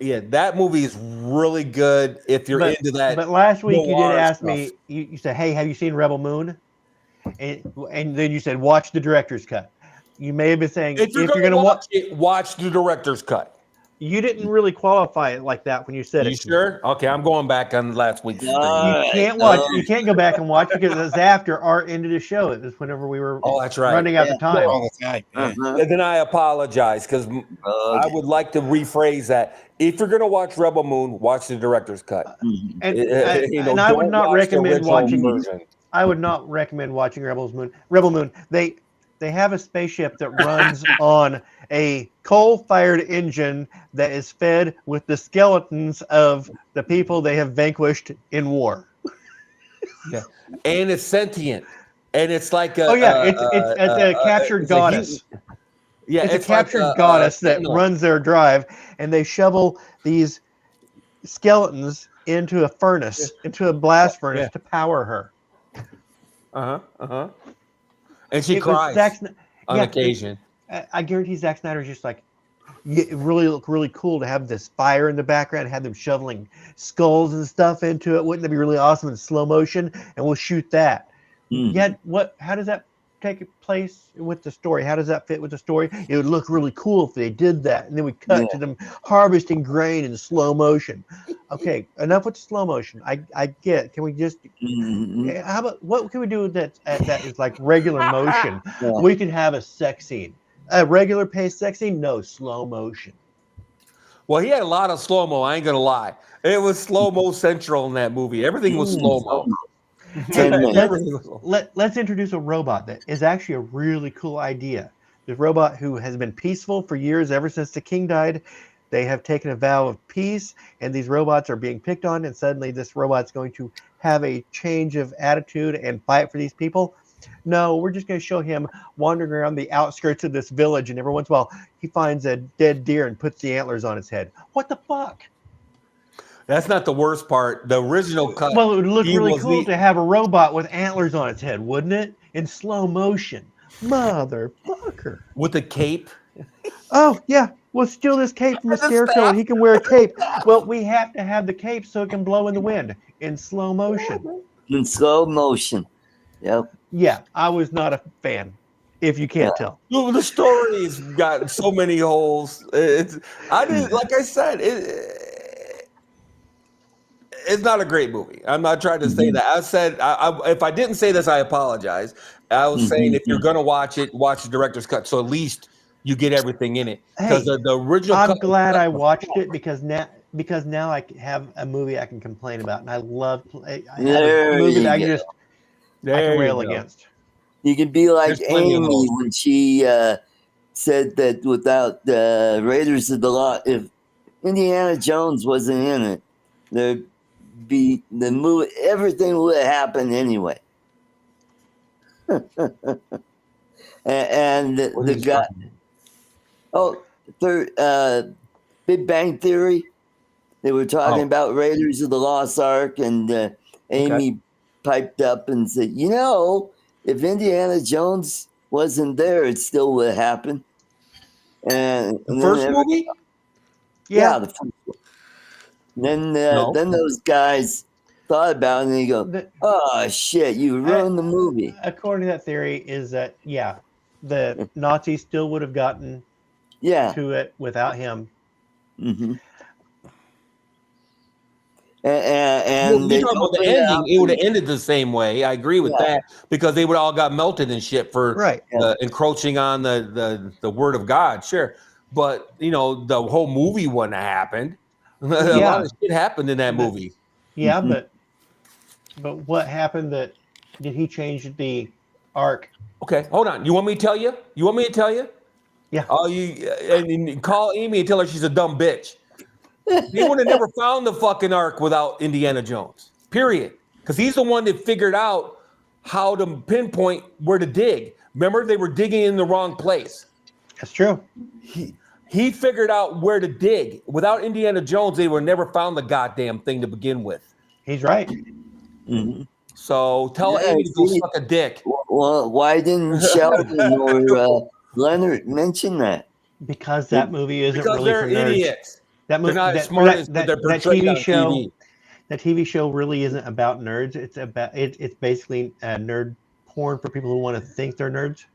Yeah, that movie is really good if you're into that. But last week you did ask me, you said, hey, have you seen Rebel Moon? And then you said, watch the director's cut. You may have been saying, if you're going to watch it, watch the director's cut. You didn't really qualify it like that when you said it. You sure? Okay, I'm going back on last week's. You can't watch. You can't go back and watch because it was after our end of the show. It was whenever we were running out of time. And then I apologize because I would like to rephrase that. If you're going to watch Rebel Moon, watch the director's cut. And I would not recommend watching. I would not recommend watching Rebel Moon. They have a spaceship that runs on a coal-fired engine that is fed with the skeletons of the people they have vanquished in war. Yeah, and it's sentient, and it's like it's a captured goddess. It's a captured goddess that runs their drive, and they shovel these skeletons into a furnace, into a blast furnace to power her. And she cries on occasion. I guarantee Zack Snyder's just like, it really look really cool to have this fire in the background, have them shoveling skulls and stuff into it. Wouldn't that be really awesome in slow motion? And we'll shoot that. Yet, how does that take place with the story? How does that fit with the story? It would look really cool if they did that, and then we cut to them harvesting grain in slow motion. Okay, enough with the slow motion. I get. Can we just? How about what can we do that is like regular motion? We could have a sex scene, a regular paced sex scene. No, slow motion. Well, he had a lot of slow mo. I ain't gonna lie. It was slow mo central in that movie. Everything was slow mo. Let's introduce a robot that is actually a really cool idea. This robot who has been peaceful for years, ever since the king died. They have taken a vow of peace, and these robots are being picked on, and suddenly this robot's going to have a change of attitude and fight for these people. No, we're just going to show him wandering around the outskirts of this village, and every once in a while he finds a dead deer and puts the antlers on his head. What the fuck? That's not the worst part. The original cut. Well, it would look really cool to have a robot with antlers on its head, wouldn't it? In slow motion. Motherfucker. With a cape. Oh, yeah. We'll steal this cape from the scarecrow and he can wear a cape. Well, we have to have the cape so it can blow in the wind in slow motion. In slow motion. Yep. Yeah, I was not a fan, if you can't tell. Well, the story's got so many holes. Like I said, it's not a great movie. I'm not trying to say that. I said, if I didn't say this, I apologize. I was saying if you're going to watch it, watch the director's cut. So at least you get everything in it. Because the original I'm glad I watched it because now I have a movie I can complain about. And I love a movie that I can rail against. You could be like Amy when she said that without Raiders of the Lost, if Indiana Jones wasn't in it, there'd be the movie, everything would have happened anyway. and the guy, Big Bang Theory, they were talking about Raiders of the Lost Ark, and Amy piped up and said, if Indiana Jones wasn't there, it still would happen. And the first movie? Yeah, the first one. Then those guys thought about it and they go, oh, shit, you ruined the movie. According to that theory is that, the Nazis still would have gotten to it without him. Mm-hmm. And you're talking about the ending, it would have ended the same way. I agree with that because they would all got melted and shit for encroaching on the word of God. Sure. But, the whole movie wouldn't have happened. A lot of shit happened in that movie. Yeah, but what happened did he change the arc? Okay, hold on. You want me to tell you? Yeah. Oh, and call Amy and tell her she's a dumb bitch. He would have never found the fucking ark without Indiana Jones. Period. Because he's the one that figured out how to pinpoint where to dig. Remember, they were digging in the wrong place. That's true. He figured out where to dig. Without Indiana Jones, they would never found the goddamn thing to begin with. He's right. Mm-hmm. So tell Amy to go suck a dick. Well, why didn't Sheldon or Leonard mention that? Because that movie isn't really they're for nerds. Idiots. That movie, they're not as smart as they're portrayed on TV. That TV show really isn't about nerds. It's basically nerd porn for people who want to think they're nerds.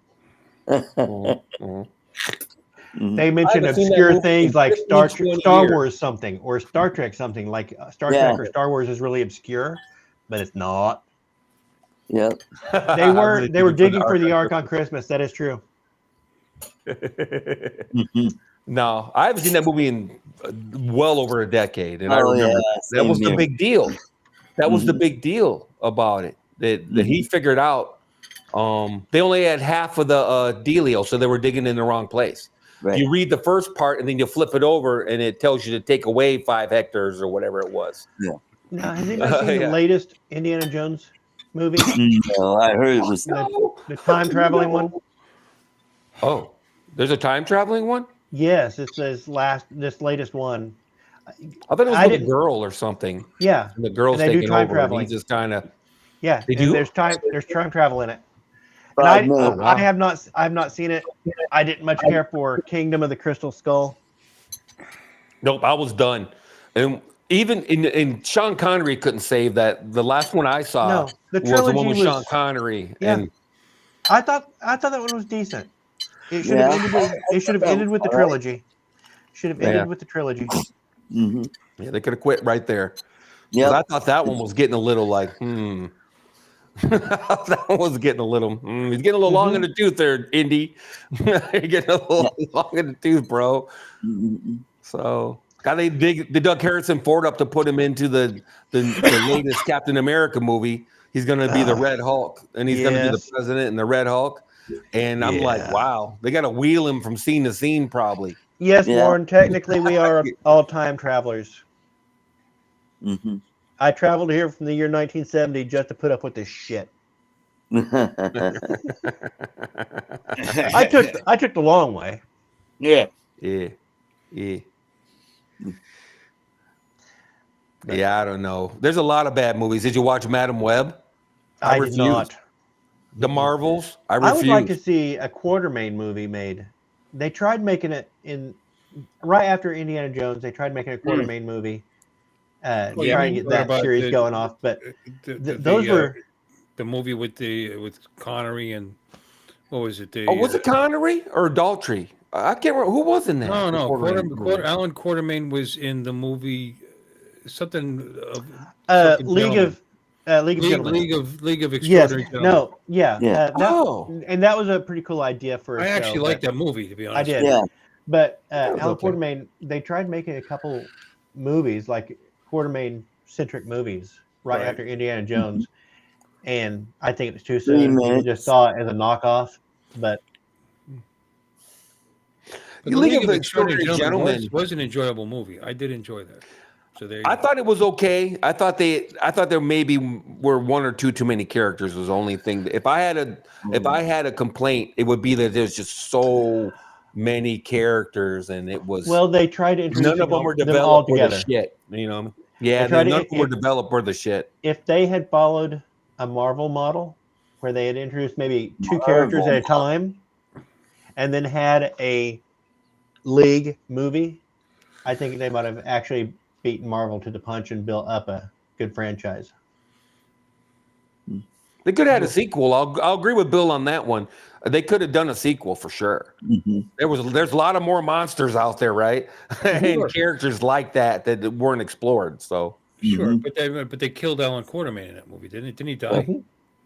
They mention obscure things like Star Wars something or Star Trek something. Like Star Trek or Star Wars is really obscure, but it's not. Yep. They were digging for the Ark on Christmas. That is true. No, I haven't seen that movie in well over a decade, and I remember that was the big deal. That was the big deal about it. That he figured out. They only had half of the dealio, so they were digging in the wrong place. Right. You read the first part, and then you flip it over, and it tells you to take away 5 hectares or whatever it was. Yeah. Now, has anybody seen the latest Indiana Jones movie? No, I heard it was the time traveling one. Oh, there's a time traveling one? Yes, it's this latest one. I thought it was with a girl or something. Yeah, and the girl's taking over. Traveling. He's just kind of There's time travel in it. And I have not seen it. I didn't much care for Kingdom of the Crystal Skull. Nope, I was done. And even in Sean Connery couldn't save that. The last one I saw No, the was the one trilogy with was. Sean Connery. Yeah. And I thought that one was decent. It should Yeah, have ended with. It should have that ended was with the all right. trilogy. Should have ended with the trilogy. Mm-hmm. yeah, they could have quit right there. Yep. Because I thought that one was getting a little like, that one was getting a little, he's getting a little long in the tooth there, Indy. You're getting a little long in the tooth, bro. Mm-hmm. So, got they dug Harrison Ford up to put him into the latest Captain America movie. He's going to be the Red Hulk, and he's going to be the president and the Red Hulk. And I'm like, wow, they got to wheel him from scene to scene, probably. Yes, Yeah. Warren. Technically, we are all-time travelers. Mm-hmm. I traveled here from the year 1970 just to put up with this shit. I took the long way. Yeah. Yeah. Yeah, I don't know. There's a lot of bad movies. Did you watch Madam Web? I did not. The Marvels? I I would like to refuse. see a Quartermain movie made. They tried making it right after Indiana Jones. They tried making a Quartermain movie, trying to get that series going off. But those were the movie with Connery and what was it? Was it Connery or Daltrey? I can't remember who was in that. No. Alan Quartermain was in the movie. Something of League of Gentlemen. League of Yes. Extraordinary Gentlemen. No. Yeah. Yeah. And that was a pretty cool idea for a I actually show, like that movie, to be honest. I did. Yeah. But Alan Quartermain, they tried making a couple movies, like Quartermain-centric movies, right after Indiana Jones. And I think it was too soon. People just saw it as a knockoff. But the League of Extraordinary Gentlemen was an enjoyable movie. I did enjoy that. So there I thought it was okay. I thought there maybe were one or two too many characters was the only thing. If I had a complaint, it would be that there's just so many characters, and it was they tried to introduce none of them were all developed for the together. shit. You know, yeah, none of them were developed for the shit. If they had followed a Marvel model where they had introduced maybe two characters at a time, and then had a League movie, I think they might have actually beaten Marvel to the punch and built up a good franchise. They could have had a sequel. I'll agree with Bill on that one. They could have done a sequel for sure. Mm-hmm. There's a lot of more monsters out there, right? And characters like that weren't explored. So sure, but they killed Alan Quartermain in that movie, didn't he? Die?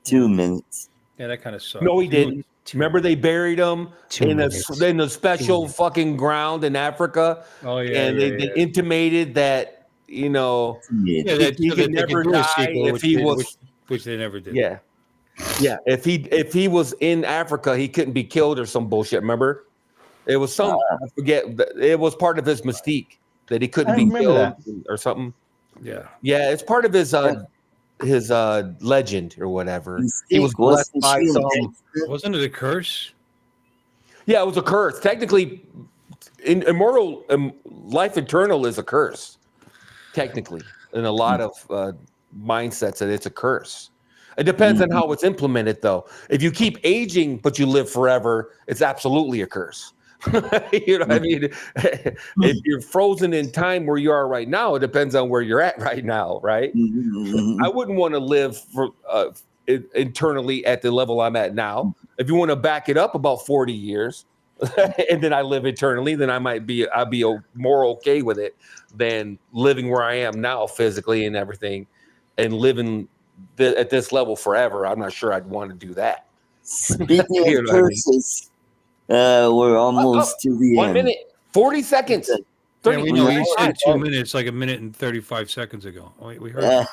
2 minutes. Yeah, that kind of sucked. No, he didn't. Remember they buried him in a special fucking ground in Africa. Oh yeah, and they intimated that he could never die if he was, which they never did. Yeah. If he was in Africa, he couldn't be killed or some bullshit. Remember, it was some I forget. It was part of his mystique that he couldn't be killed or something. Yeah, it's part of his legend or whatever. He was blessed by some. Wasn't it a curse? Yeah, it was a curse. Technically, immortal life eternal is a curse. Technically, in a lot of mindsets, that it's a curse. It depends on how it's implemented, though. If you keep aging but you live forever, it's absolutely a curse. You know what I mean? If you're frozen in time where you are right now, it depends on where you're at right now, right? I wouldn't want to live for internally at the level I'm at now. If you want to back it up about 40 years, and then I live eternally, then I'd be more okay with it than living where I am now physically and everything, and living at this level forever. I'm not sure I'd want to do that. Speaking of curses. We're almost to the end. 1 minute, 40 seconds. 30 you said 2 minutes, like a minute and 35 seconds ago. We heard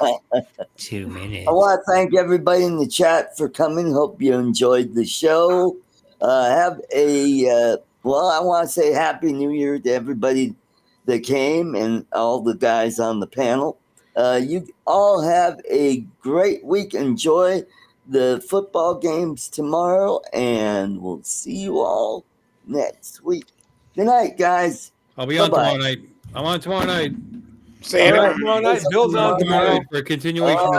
2 minutes. I want to thank everybody in the chat for coming. Hope you enjoyed the show. Have I want to say Happy New Year to everybody that came and all the guys on the panel. You all have a great week. Enjoy the football games tomorrow, and we'll see you all next week. Good night, guys. I'll be on tomorrow night. I'm on tomorrow night. See you tomorrow night. Bill's on tomorrow for a continuation of